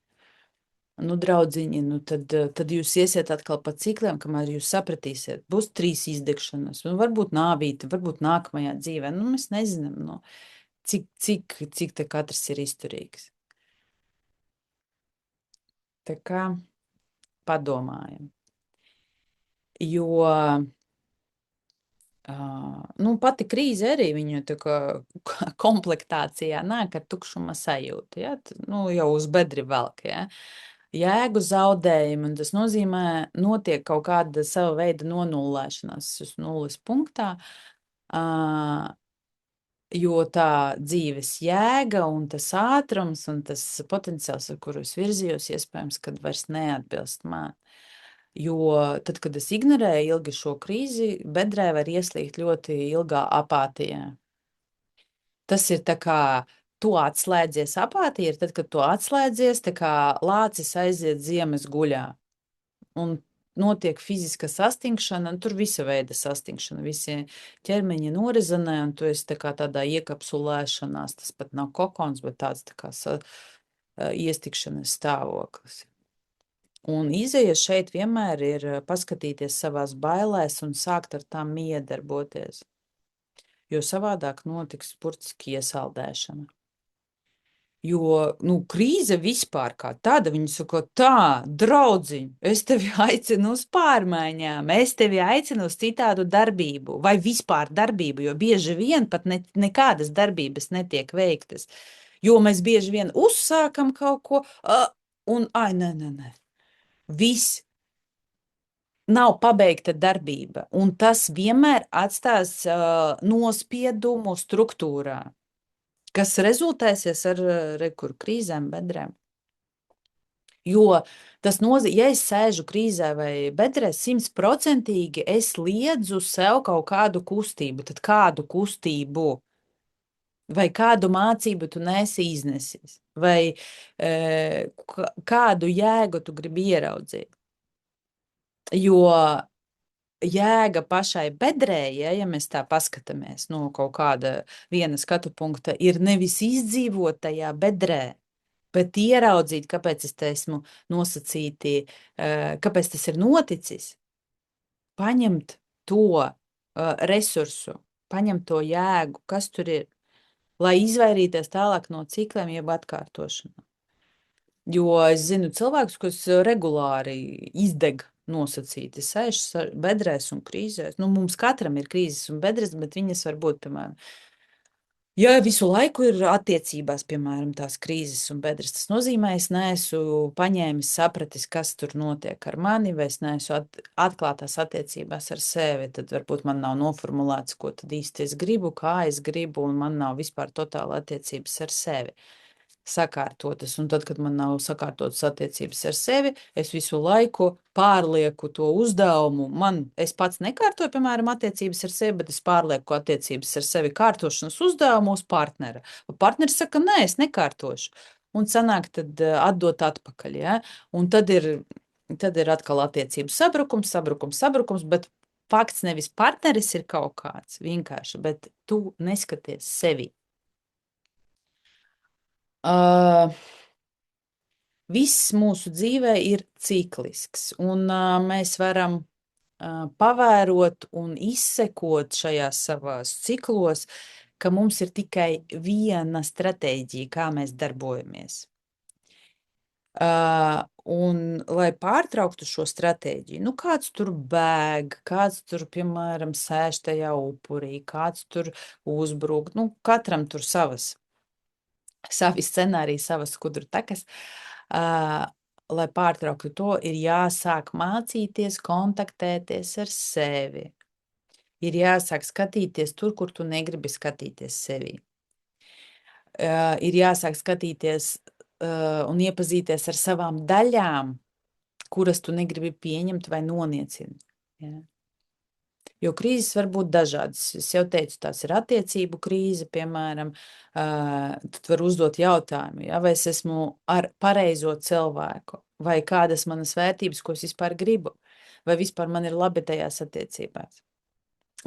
draudziņi, tad jūs iesiet atkal pa cikliem, kamēr jūs sapratīsiet, būs 3 izdegšanas, un varbūt nāvīte, varbūt nākamajā dzīvē, mēs nezinām, cik te katrs ir izturīgs. Tā kā padomājam. Jo Nu, pati krīze arī viņu tā kā komplektācijā nāk ar tukšuma sajūtu, ja? Nu, jau uz bedri velk, ja? Jēgu zaudējumu, un tas nozīmē, notiek kaut kāda sava veida nonullēšanās uz nulles punktā, jo tā dzīves jēga un tas ātrums un tas potenciāls, ar kuru es virzījos, iespējams, kad vairs neatbilst man. Jo tad, kad es ignorēju ilgi šo krīzi, bedrē var ieslīgt ļoti ilgā apātijā. Tas ir tā kā tu atslēdzies. Apātija ir tad, kad tu atslēdzies, tā kā lācis aiziet ziemas guļā. Un notiek fiziska sastingšana, un tur visa veida sastingšana. Visi ķermeņi norizonē, un tu esi tā kā tādā iekapsulēšanās. Tas pat nav kokons, bet tāds tā kā iestikšanas stāvoklis. Un izēja šeit vienmēr ir paskatīties savās bailēs un sākt ar tām miedarboties, jo savādāk notiks burtiski iesaldēšana. Jo, nu, krīze vispār kā tāda, viņi saka, tā, draudziņ, es tevi aicinu uz pārmaiņām, es tevi aicinu uz citādu darbību, vai vispār darbību, jo bieži vien pat nekādas darbības netiek veiktas, jo mēs bieži vien uzsākam kaut ko, un, nē. Viss nav pabeigta darbība, un tas vienmēr atstās nospiedumu struktūrā, kas rezultēsies ar krīzēm, bedrēm. Jo tas nozīmē, ja es sēžu krīzē vai bedrē, 100% es liedzu sev kaut kādu kustību, tad kādu kustību? Vai kādu mācību tu nesi iznesis? Vai kādu jēgu tu gribi ieraudzīt? Jo jēga pašai bedrējai, ja mēs tā paskatāmies no kaut kāda viena skatu punkta, ir nevis izdzīvot tajā bedrē, bet ieraudzīt, kāpēc es te esmu nosacīti, kāpēc tas ir noticis, paņemt to resursu, paņemt to jēgu, kas tur ir, lai izvairīties tālāk no cikliem jeb atkārtošanu. Jo es zinu cilvēkus, kas regulāri izdeg nosacīti, sēž bedrēs un krīzēs. Nu, mums katram ir krīzes un bedres, bet viņas var būt, piemēram, ja visu laiku ir attiecībās, piemēram, tās krīzes un bedres, tas nozīmē, es neesmu paņēmis, sapratis, kas tur notiek ar mani, vai es neesmu atklātās attiecībās ar sevi, tad varbūt man nav noformulēts, ko tad īsti es gribu, kā es gribu, un man nav vispār totāla attiecības ar sevi sakārtotas. Un tad, kad man nav sakārtotas attiecības ar sevi, es visu laiku pārlieku to uzdevumu. Es pats nekārtoju, piemēram, attiecības ar sevi, bet es pārlieku attiecības ar sevi kārtošanas uzdevumu uz partnera. Partneris saka, nē, es nekārtošu. Un sanāk tad atdot atpakaļ. Ja? Un tad ir atkal attiecību sabrukums, bet fakts nevis partneris ir kaut kāds vienkārši, bet tu neskaties sevi. Viss mūsu dzīvē ir ciklisks, un mēs varam pavērot un izsekot šajās savās ciklos, ka mums ir tikai viena stratēģija, kā mēs darbojamies. Un, lai pārtrauktu šo stratēģiju, kāds tur bēg, kāds tur, piemēram, sēž tajā upurī, kāds tur uzbrūk, katram tur savi scenāriji, savas skudru takas. Lai pārtrauktu to, ir jāsāk mācīties kontaktēties ar sevi. Ir jāsāk skatīties tur, kur tu negribi skatīties sevī. Ir jāsāk skatīties un iepazīties ar savām daļām, kuras tu negribi pieņemt vai noniecini. Ja? Jo krīzes var būt dažādas. Es jau teicu, tās ir attiecību krīze, piemēram, tad var uzdot jautājumu, ja, vai es esmu ar pareizo cilvēku, vai kādas manas vērtības, ko es vispār gribu, vai vispār man ir labi tajās attiecībās.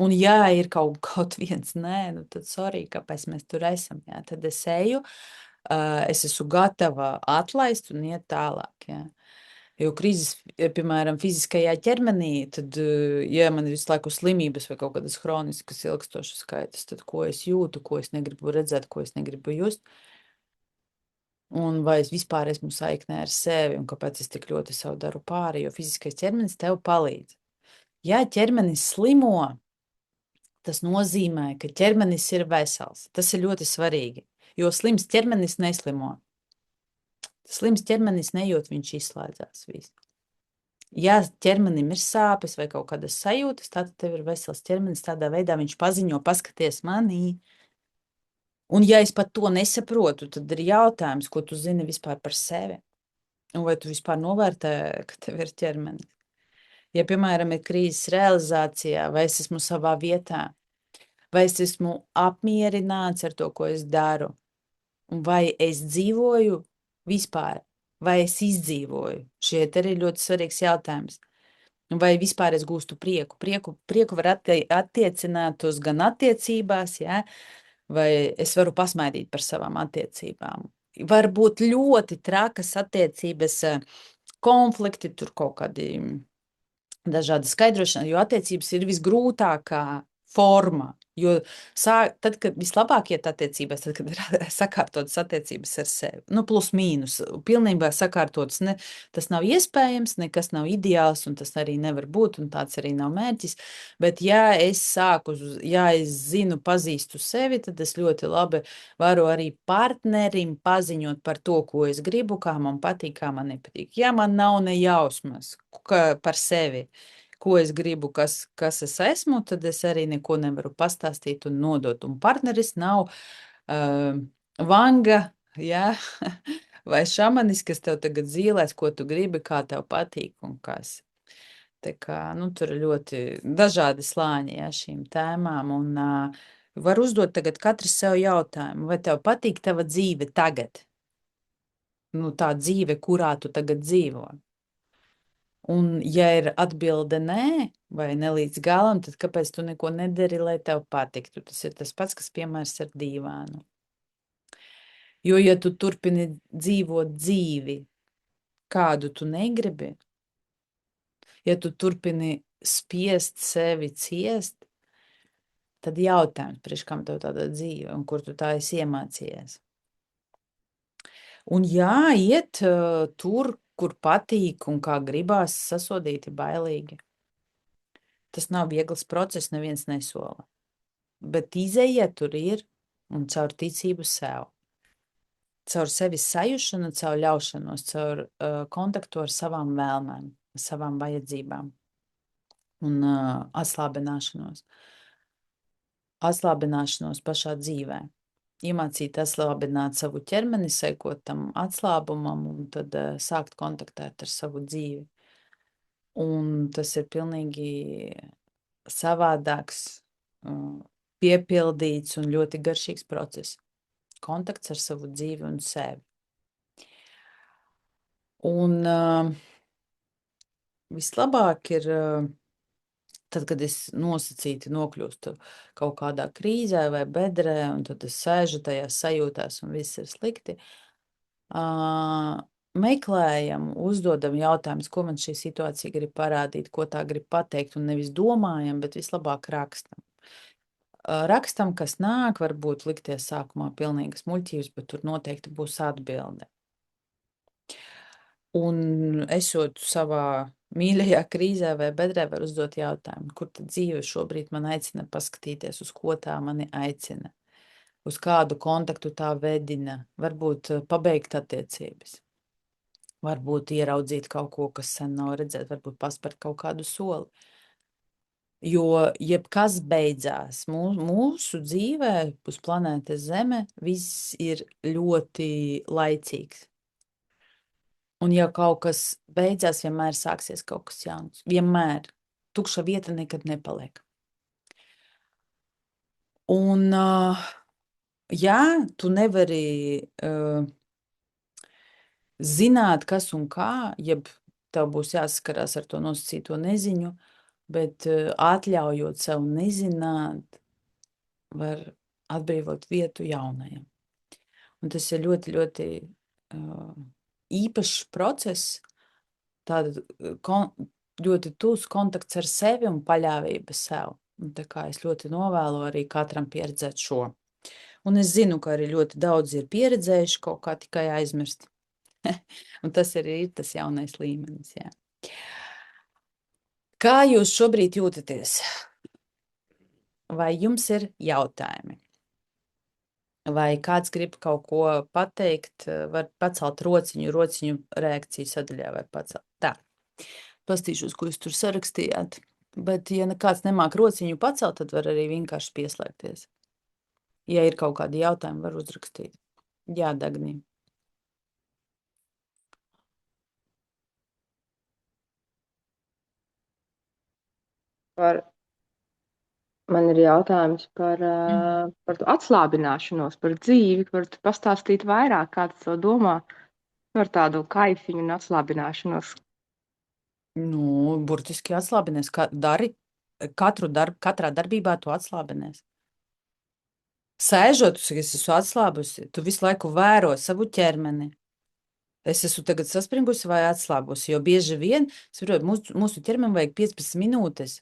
Un ja ir kaut viens nē, tad sorry, kāpēc mēs tur esam, ja, tad es eju, es esmu gatava atlaist un iet tālāk, ja. Jo krīzes, piemēram, fiziskajā ķermenī, tad, ja man ir visu laiku slimības vai kaut kādas hroniskas ilgstošas skaitas, tad ko es jūtu, ko es negribu redzēt, ko es negribu just, un vai es vispār esmu saiknē ar sevi, un kāpēc es tik ļoti sev daru pāri, jo fiziskais ķermenis tev palīdz. Ja ķermenis slimo, Tas nozīmē, ka ķermenis ir vesels. Tas ir ļoti svarīgi, jo slims ķermenis neslimo. Slims ķermenis nejūt, viņš izslēdzās visu. Ja ķermenim ir sāpes vai kaut kādas sajūtas, tad tev ir vesels ķermenis, tādā veidā viņš paziņo, paskaties manī. Un ja es pat to nesaprotu, tad ir jautājums, ko tu zini vispār par sevi. Un vai tu vispār novērtē, ka tev ir ķermenis? Ja, piemēram, ir krīzes realizācijā, vai es esmu savā vietā, vai es esmu apmierināts ar to, ko es daru, un vai es dzīvoju vispār, vai es izdzīvoju. Šie arī ir ļoti svarīgs jautājums. Vai vispār es gūstu prieku? Prieku var attiecināt uz gan attiecībās, ja? Vai es varu pasmaidīt par savām attiecībām. Var būt ļoti trakas attiecības, konflikti, tur kaut kādi dažādi skaidrošana, jo attiecības ir visgrūtākā forma. Jo tad, kad vislabāk iet attiecībās, tad, kad ir sakārtotas attiecības ar sevi, nu, plus mīnus, pilnībā sakārtotas, tas nav iespējams, nekas nav ideāls, un tas arī nevar būt, un tāds arī nav mērķis, bet ja es zinu, pazīstu sevi, tad es ļoti labi varu arī partnerim paziņot par to, ko es gribu, kā man patīk, kā man nepatīk. Ja man nav ne jausmas par sevi, ko es gribu, kas es esmu, tad es arī neko nevaru pastāstīt un nodot. Un partneris nav vanga, ja? Vai šamanis, kas tev tagad zīlēs, ko tu gribi, kā tev patīk un kas. Tā kā, tur ir ļoti dažādi slāņi, ja, šīm tēmām, un var uzdot tagad katrs sev jautājumu, vai tev patīk tava dzīve tagad? Tā dzīve, kurā tu tagad dzīvo. Un, ja ir atbilde nē, vai ne līdz galam, tad kāpēc tu neko nedari, lai tev patiktu? Tas ir tas pats, kas piemērs ar dīvānu. Jo, ja tu turpini dzīvot dzīvi, kādu tu negribi, ja tu turpini spiest sevi ciest, tad jautājums, priekš kam tev tāda dzīve un kur tu tā esi iemācījies. Un jā, iet tur, kur patīk un kā gribās, sasodīti, bailīgi. Tas nav viegls process, neviens nesola. Bet izēja tur ir un caur ticību sev. Caur sevis sajušanu, caur ļaušanos, caur kontaktu ar savām vēlmēm, savām vajadzībām un atslābināšanos. Atslābināšanos pašā dzīvē. Iemācīt atslābināt savu ķermeni, sekot tam atslābumam un tad sākt kontaktēt ar savu dzīvi. Un tas ir pilnīgi savādāks, piepildīts un ļoti garšīgs process. Kontakts ar savu dzīvi un sevi. Un vislabāk ir, tad, kad es nosacīti nokļūstu kaut kādā krīzē vai bedrē, un tad es sēžu tajās sajūtās un viss ir slikti, meklējam, uzdodam jautājumus, ko man šī situācija grib parādīt, ko tā grib pateikt, un nevis domājam, bet vislabāk rakstam. Rakstam, kas nāk, varbūt likties sākumā pilnīgas muļķības, bet tur noteikti būs atbilde. Un esot savā mīļajā krīzē vai bedrē, var uzdot jautājumu, kur tad dzīve šobrīd man aicina paskatīties, uz ko tā mani aicina, uz kādu kontaktu tā vedina, varbūt pabeigt attiecības, varbūt ieraudzīt kaut ko, kas sen nav redzēt, varbūt paspērt kaut kādu soli. Jo jebkas beidzās. Mūsu dzīvē, uz planētas Zeme, viss ir ļoti laicīgs. Un ja kaut kas beidzās, vienmēr sāksies kaut kas jauns. Vienmēr. Tukša vieta nekad nepaliek. Un, jā, tu nevari zināt, kas un kā, jeb tev būs jāsaskarās ar to nosacīto neziņu, bet atļaujot sev nezināt, var atbrīvot vietu jaunajam. Un tas ir ļoti, ļoti īpašs process, tāda ļoti tūs kontakts ar sevi un paļāvība sev. Un tā kā es ļoti novēlu arī katram pieredzēt šo. Un es zinu, ka arī ļoti daudz ir pieredzējuši kaut kā tikai aizmirst. Un tas arī ir tas jaunais līmenis, jā. Kā jūs šobrīd jūtaties? vai jums ir jautājumi? Vai kāds grib kaut ko pateikt, var pacelt rociņu, rociņu reakciju sadaļā var pacelt. Tā, pastīšos, ko jūs tur sarakstījāt. Bet, ja kāds nemāk rociņu pacelt, tad var arī vienkārši pieslēgties. Ja ir kaut kādi jautājumi, var uzrakstīt. Jā, Dagnī. Man ir jautājums par to atslābināšanos, par dzīvi. Varat pastāstīt vairāk, kā tu to domā par tādu kaifiņu un atslābināšanos. Nu, burtiski atslābinies. Katrā darbībā tu atslābinies. Sēžot, es esmu atslābusi, tu visu laiku vēro savu ķermeni. Es esmu tagad saspringusi vai atslābusi, jo bieži vien, mūsu ķermenim vajag 15 minūtes,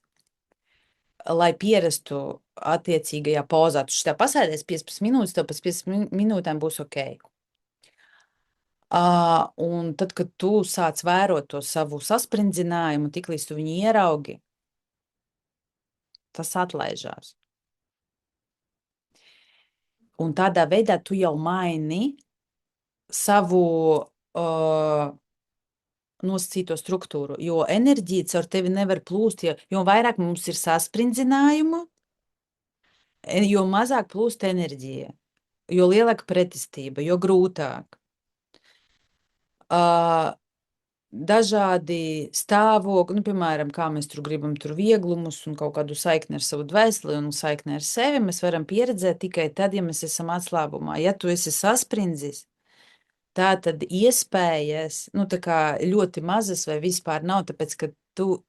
lai pierastu attiecīgajā pozā. Tu šitā pasēdies 15 minūtes, tev pēc 15 minūtēm būs ok. Un tad, kad tu sāc vērot to savu sasprindzinājumu, tiklīdz tu viņu ieraugi, tas atlaižās. Un tādā veidā tu jau maini savu nosacīto struktūru, jo enerģija caur tevi nevar plūst, jo vairāk mums ir sasprindzinājumu, jo mazāk plūst enerģija, jo lielāka pretestība, jo grūtāk. Dažādi stāvokļi, piemēram, kā mēs tur gribam vieglumus un kaut kādu saikni ar savu dvēseli un saikni ar sevi, mēs varam pieredzēt tikai tad, ja mēs esam atslābumā. Ja tu esi sasprindzis, tā tad iespējas, tā kā ļoti mazas vai vispār nav, tāpēc, ka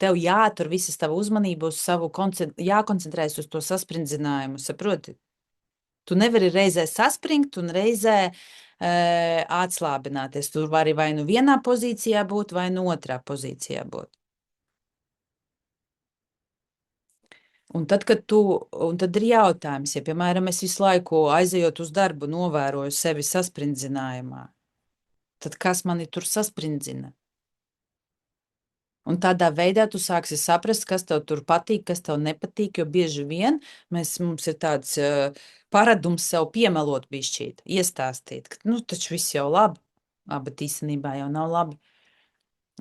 tev jātur visas tava uzmanība uz savu, jākoncentrējas uz to sasprindzinājumu, saproti? Tu nevari reizē saspringt un reizē atslābināties. Tu vari vai nu vienā pozīcijā būt, vai nu otrā pozīcijā būt. Un tad ir jautājums, ja, piemēram, es visu laiku aizejot uz darbu, novēroju sevi saspringzinājumā, tad kas mani tur saspringzina? Un tādā veidā tu sāksi saprast, kas tev tur patīk, kas tev nepatīk, jo bieži vien mums ir tāds paradums sev piemelot bišķīt, iestāstīt, ka, taču viss jau labi, bet īstenībā jau nav labi.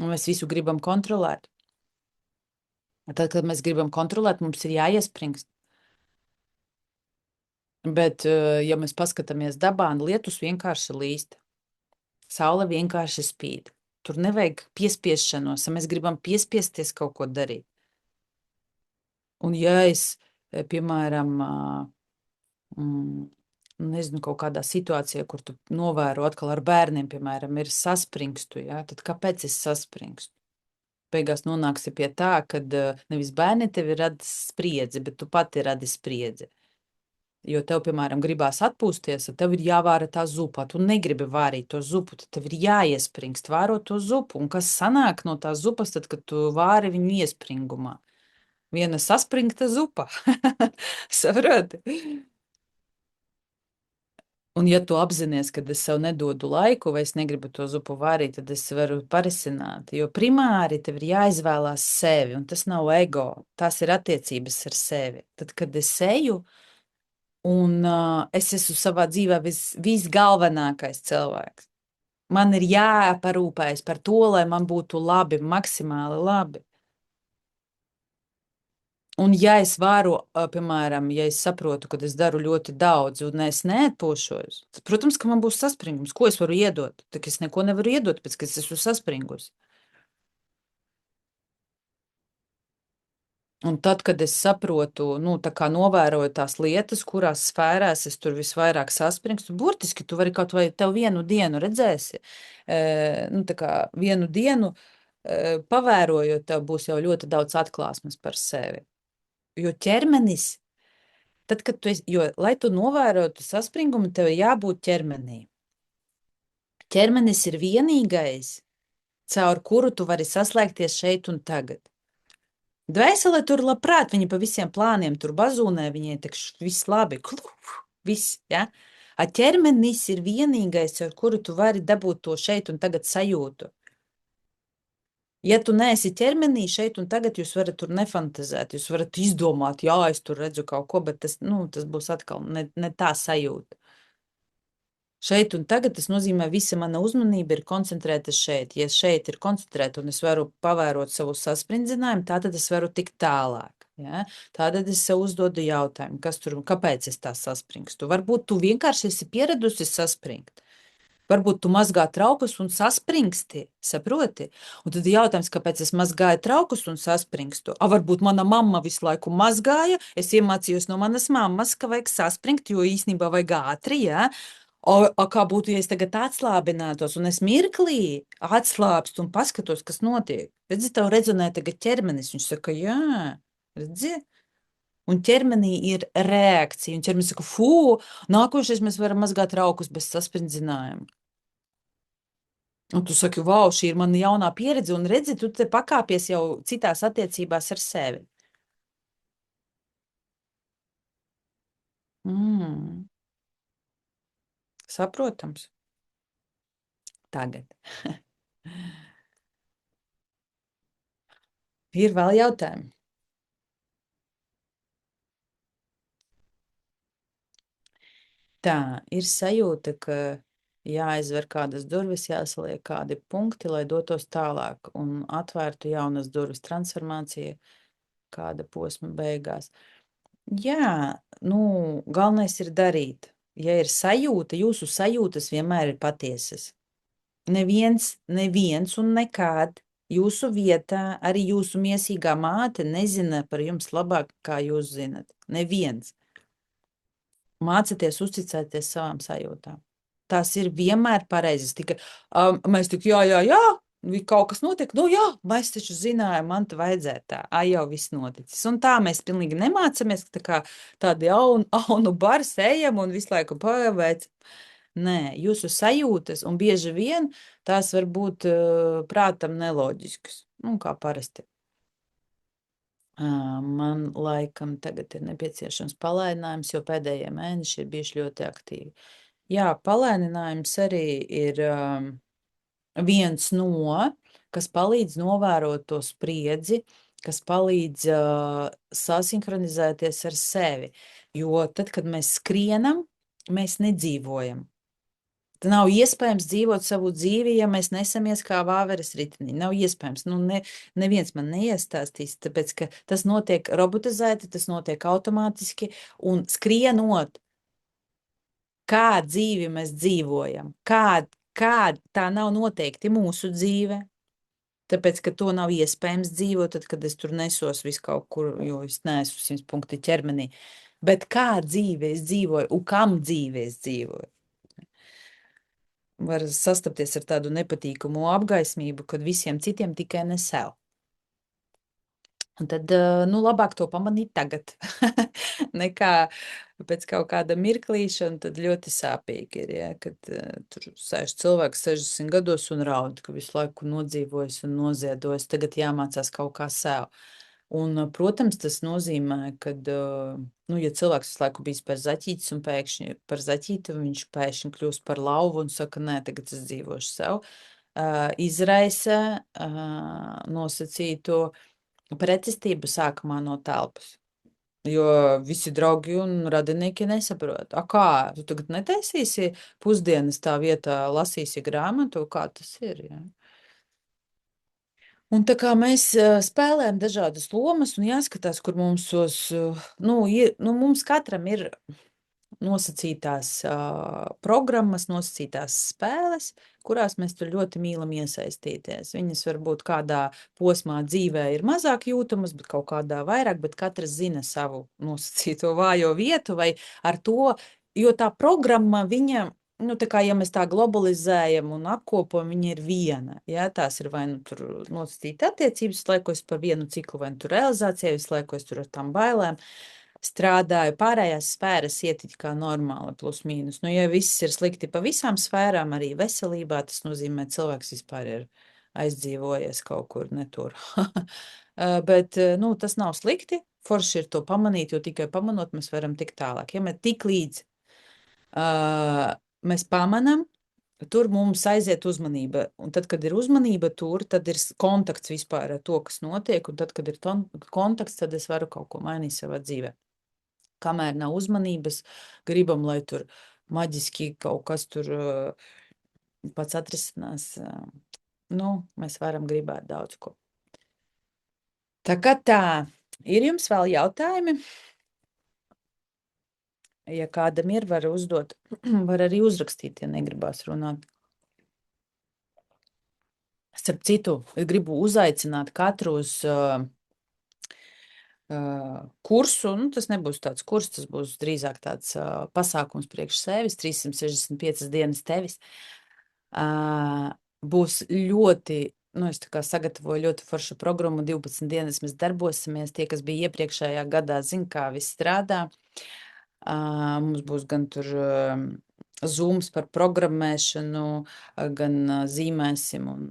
Un mēs visu gribam kontrolēt. Tad, kad mēs gribam kontrolēt, mums ir jāiespringst. Bet, ja mēs paskatāmies dabā, lietus vienkārši līst. Saule vienkārši spīd. Tur nevajag piespiešanos, ja mēs gribam piespiesties kaut ko darīt. Un ja es, piemēram, nezinu, kaut kādā situācijā, kur tu novēro atkal ar bērniem, piemēram, ir saspringstu, ja? Tad kāpēc es saspringstu? Beigās nonāksi pie tā, kad nevis bērni tevi rada spriedzi, bet tu pati radi spriedzi. Jo tev, piemēram, gribās atpūsties, tad tev ir jāvāra tā zupa. Tu negribi vārīt to zupu, tad tev ir jāiespringst vārot to zupu. Un kas sanāk no tās zupas, tad, kad tu vāri viņu iespringumā? Viena saspringta zupa. Saproti? Un ja tu apzinies, ka es sev nedodu laiku, vai es negribu to zupu vārīt, tad es varu parisināt. Jo primāri tev ir jāizvēlās sevi, un tas nav ego, tās ir attiecības ar sevi. Tad, kad es eju, un es esmu savā dzīvē visgalvenākais cilvēks. Man ir jāparūpējas par to, lai man būtu labi, maksimāli labi. Un ja es varu, piemēram, ja es saprotu, ka es daru ļoti daudz un es neatpūšos, tad, protams, ka man būs saspringums. Ko es varu iedot? Tak es neko nevaru iedot, pēc, ka es esmu saspringus. Un tad, kad es saprotu, tā kā novēroju tās lietas, kurās sfērās es tur visvairāk saspringstu, burtiski tu vari kaut vai tev vienu dienu redzēsi, tā kā vienu dienu pavērojot, tev būs jau ļoti daudz atklāsmes par sevi. Jo ķermenis, tad, kad lai tu novērotu saspringumu, tev ir jābūt ķermenī. Ķermenis ir vienīgais, caur kuru tu vari saslēgties šeit un tagad. Dvēsele tur labprāt, viņa pa visiem plāniem tur bazūnē, viņai viss labi, viss, ja? A ķermenis ir vienīgais, ar kuru tu vari dabūt to šeit un tagad sajūtu. Ja tu neesi ķermenī šeit un tagad, jūs varat tur nefantazēt, jūs varat izdomāt, jā, es tur redzu kaut ko, bet tas, nu, tas būs atkal ne tā sajūta. Šeit un tagad tas nozīmē, visa mana uzmanība ir koncentrēta šeit. Ja šeit ir koncentrēta un es varu pavērot savu sasprindzinājumu, tātad es varu tikt tālāk. Ja? Tātad es sev uzdodu jautājumu, kas tur, kāpēc es tā saspringstu. Varbūt tu vienkārši esi pieradusi saspringt. Varbūt tu mazgā traukus un saspringsti, saproti? Un tad ir jautājums, kāpēc es mazgāju traukus un saspringstu? A, varbūt mana mamma visu laiku mazgāja, es iemācījos no manas mammas, ka vajag saspringt, jo īstenībā vajag ātri, ja? O kā būtu, ja es tagad atslābinātos un es mirklī atslābstu un paskatos, kas notiek? Redzi, tev rezonē tagad ķermenis. Viņš saka, jā, redzi? Un ķermenī ir reakcija. Un ķermenis saka, fū, nākošais mēs varam mazgāt traukus bez saspringzinājuma. Un tu saki, wow, šī ir mana jaunā pieredze, un redzi, tu te pakāpies jau citās attiecībās ar sevi. Saprotams. Tagad. Ir vēl jautājumi? Tā, ir sajūta, ka jāizver kādas durvis, jāsaliek kādi punkti, lai dotos tālāk un atvērtu jaunas durvis transformācija, kāda posma beigās. Jā, nu, galvenais ir darīt. Ja ir sajūta, jūsu sajūtas vienmēr ir patiesas. Neviens un nekad jūsu vietā, arī jūsu miesīgā māte nezina par jums labāk, kā jūs zinat. Neviens. Mācieties uzticēties savām sajūtām. Tās ir vienmēr pareizas. Mēs tik, jā, kaut kas notiek, nu jā, mēs taču zinājām, man te vajadzēja tā, jau viss noticis. Un tā mēs pilnīgi nemācamies, tā kā tādi aunu bars ejam un visu laiku pavēc. Nē, jūsu sajūtas, un bieži vien tās var būt prātam neloģiskas, nu, kā parasti. Man laikam tagad ir nepieciešams palēninājums, jo pēdējie mēneši ir bijuši ļoti aktīvi. Jā, palēninājums arī ir viens no, kas palīdz novērot to spriedzi, kas palīdz sasinhronizēties ar sevi. Jo tad, kad mēs skrienam, mēs nedzīvojam. Tad nav iespējams dzīvot savu dzīvi, ja mēs nesamies kā vāveres riteni. Nav iespējams. Nu, neviens man neiestāstīs, tāpēc, ka tas notiek robotizēti, tas notiek automātiski un skrienot, kā dzīvi mēs dzīvojam, kā tā nav noteikti mūsu dzīve, tāpēc, ka to nav iespējams dzīvot, tad, kad es tur nesos visu kaut kur, jo es neesmu 100 punkti ķermenī, bet kā dzīve es dzīvoju un kam dzīve es dzīvoju. Var sastapties ar tādu nepatīkamu apgaismību, kad visiem citiem tikai ne sev. Un tad, nu, labāk to pamanīt tagad, nekā pēc kaut kāda mirklīša, un tad ļoti sāpīgi ir, ja, kad tur sēž cilvēks 60 gados un raud, ka visu laiku nodzīvojas un noziedojas, tagad jāmācās kaut kā sev. Un, protams, tas nozīmē, ka, nu, ja cilvēks visu laiku bijis par zaķītis un pēkšņi par zaķīti, viņš pēkšņi kļūst par lauvu un saka, nē, tagad es dzīvošu sev, izraisa nosacīto pretestību sākumā no telpas. Jo visi draugi un radinieki nesaprot. Kā, tu tagad netaisīsi pusdienas tā vietā, lasīsi grāmatu, kā tas ir, ja? Un tā kā mēs spēlējam dažādas lomas un jāskatās, kur mums tos, mums katram ir nosacītās programmas, nosacītās spēles, kurās mēs tur ļoti mīlam iesaistīties. Viņas varbūt kādā posmā dzīvē ir mazāk jūtamas, bet kaut kādā vairāk, bet katrs zina savu nosacīto vājo vietu vai ar to, jo tā programma viņa, nu, tā kā, ja mēs tā globalizējam un apkopojam, viņa ir viena, ja, tās ir vai nu tur nosacīta attiecības, laiku es par vienu ciklu, vai nu tur realizācija, visu laiku es tur ar tām bailēm strādāju, pārējās sfēras iet kā normāli, plus mīnus. Nu, ja viss ir slikti pa visām sfērām, arī veselībā, tas nozīmē, cilvēks vispār ir aizdzīvojies kaut kur netur. Bet, nu, tas nav slikti, forši ir to pamanīt, jo tikai pamanot, mēs varam tikt tālāk. Ja mēs tik līdz mēs pamanam, tur mums aiziet uzmanība. Un tad, kad ir uzmanība tur, tad ir kontakts vispār ar to, kas notiek. Un tad, kad ir kontakts, tad es varu kaut ko mainīt savā dzīvē. Kamēr nav uzmanības, gribam, lai tur maģiski kaut kas tur pats atrisinās. Nu, mēs varam gribēt daudz ko. Tā kā tā, ir jums vēl jautājumi? Ja kādam ir, var uzdot, var arī uzrakstīt, ja negribās runāt. Starp citu, es gribu uzaicināt katru uz kursu. Nu, tas nebūs tāds kurs, tas būs drīzāk tāds pasākums priekš sevis, 365 dienas tevis. Būs ļoti, nu, es tā kā sagatavoju ļoti foršu programmu, 12 dienas mēs darbosimies. Tie, kas bija iepriekšējā gadā, zina, kā viss strādā. Mums būs gan tur zooms par programmēšanu, gan zīmēsim un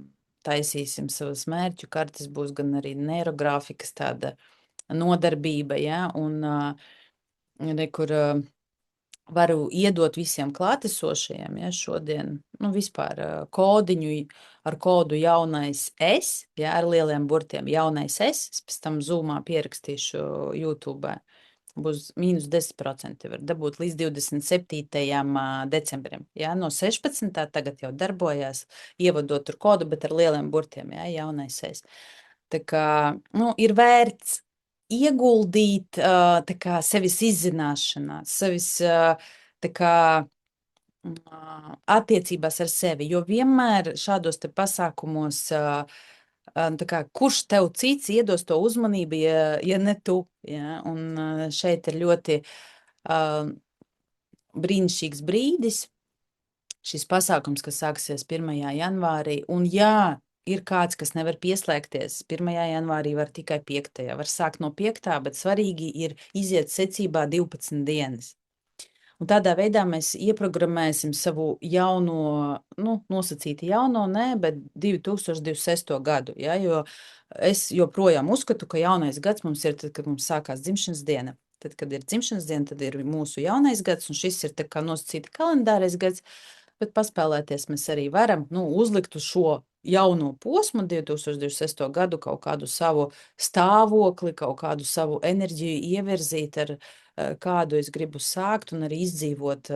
taisīsim savas mērķu kartes, būs gan arī neirogrāfikas tāda nodarbība, ja, un kur varu iedot visiem klātesošajiem, ja, šodien, nu, vispār kodiņu, ar kodu jaunais S, ja, ar lieliem burtiem jaunais S, es pēc tam Zoomā pierakstīšu YouTube. Būs mīnus 10% var dabūt līdz 27. decembrim. Ja? No 16. tagad jau darbojās, ievadot tur kodu, bet ar lieliem burtiem, ja? Jaunais es. Tā kā, nu, ir vērts ieguldīt tā kā sevis izzināšanā, sevis tā kā attiecībās ar sevi, jo vienmēr šādos te pasākumos tā kā, kurš tev cits iedos to uzmanību, ja ne tu, ja? Un šeit ir ļoti brīnišķīgs brīdis, šis pasākums, kas sāksies 1. janvārī, un jā, ir kāds, kas nevar pieslēgties 1. janvārī, var tikai 5. Var sākt no 5., bet svarīgi ir iziet secībā 12 dienas. Un tādā veidā mēs ieprogrammēsim savu jauno, nu, nosacīti jauno, ne, bet 2026. gadu, ja, jo es joprojām uzskatu, ka jaunais gads mums ir tad, kad mums sākās dzimšanas diena. Tad, kad ir dzimšanas diena, tad ir mūsu jaunais gads, un šis ir tā kā nosacīti kalendārais gads, bet paspēlēties mēs arī varam, nu, uzlikt uz šo jauno posmu 2026. gadu kaut kādu savu stāvokli, kaut kādu savu enerģiju ievirzīt ar kādu es gribu sākt un arī izdzīvot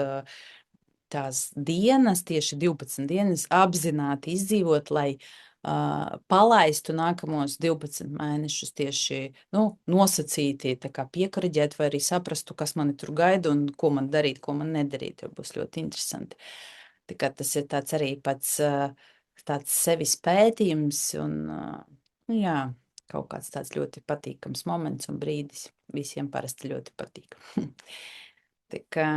tās dienas, tieši 12 dienas, apzināti izdzīvot, lai palaistu nākamos 12 mēnešus tieši, nu, nosacīti, tā kā piekaraģēt vai arī saprastu, kas mani tur gaida un ko man darīt, ko man nedarīt, jo būs ļoti interesanti. Tā kā tas ir tāds arī pats tāds sevis pētījums un, nu, jā, kaut kāds tāds ļoti patīkams moments un brīdis. Visiem parasti ļoti patīk. Tā kā,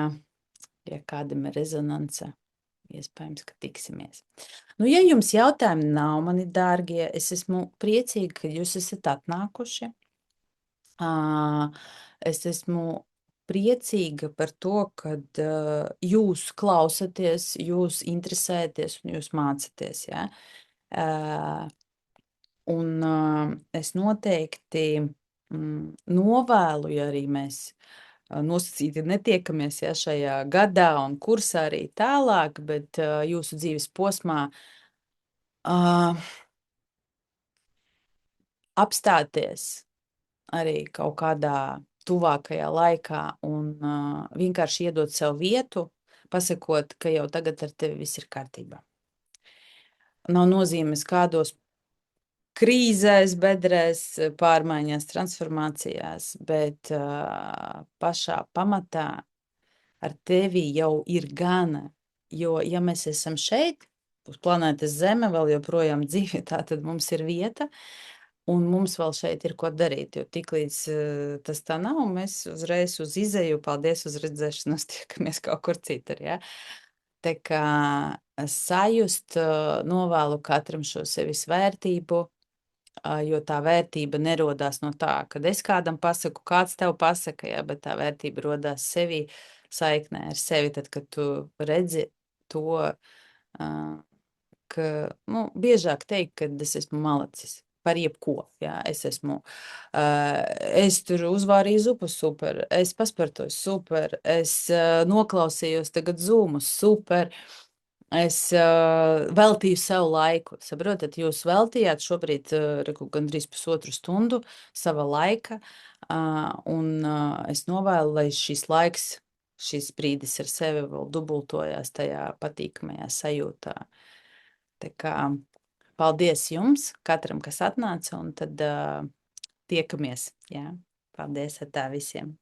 ja kādam ir rezonance, iespējams, ka tiksimies. Nu, ja jums jautājumi nav, mani dārgie, es esmu priecīga, ka jūs esat atnākuši. Es esmu priecīga par to, kad jūs klausaties, jūs interesēties un jūs mācaties, ja? Un es noteikti novēlu, ja arī mēs nosacīti netiekamies, ja, šajā gadā un kursā arī tālāk, bet jūsu dzīves posmā apstāties arī kaut kādā tuvākajā laikā un vienkārši iedot sev vietu, pasakot, ka jau tagad ar tevi viss ir kārtībā. Nav nozīmes kādos krīzēs, bedrēs, pārmaiņās, transformācijās, bet pašā pamatā ar tevi jau ir gana, jo, ja mēs esam šeit, uz planētas Zeme, vēl joprojām dzīve, tā tad mums ir vieta, un mums vēl šeit ir ko darīt, jo tiklīdz tas tā nav, mēs uzreiz uz izeju, paldies uz redzēšanos, tiekamies kaut kur citur, ja? Tā kā sajust, novēlu katram šo sevis vērtību, jo tā vērtība nerodās no tā, kad es kādam pasaku, kāds tev pasaka, ja, bet tā vērtība rodās sevī, saiknē ar sevi, tad, kad tu redzi to, ka, nu, biežāk teikt, kad es esmu malacis par jebko, jā, es tur uzvārīju zupu, super, es pasportoju, super, es noklausījos tagad zūmus, super, Es veltīju sev laiku. Saprotat, jūs veltījāt šobrīd gandrīz pusotru stundu sava laika, un es novēlu, lai šis laiks, šis brīdis ar sevi vēl dubultojās tajā patīkamajā sajūtā. Tā kā paldies jums, katram, kas atnāca, un tad tiekamies. Jā. Paldies ar tā visiem!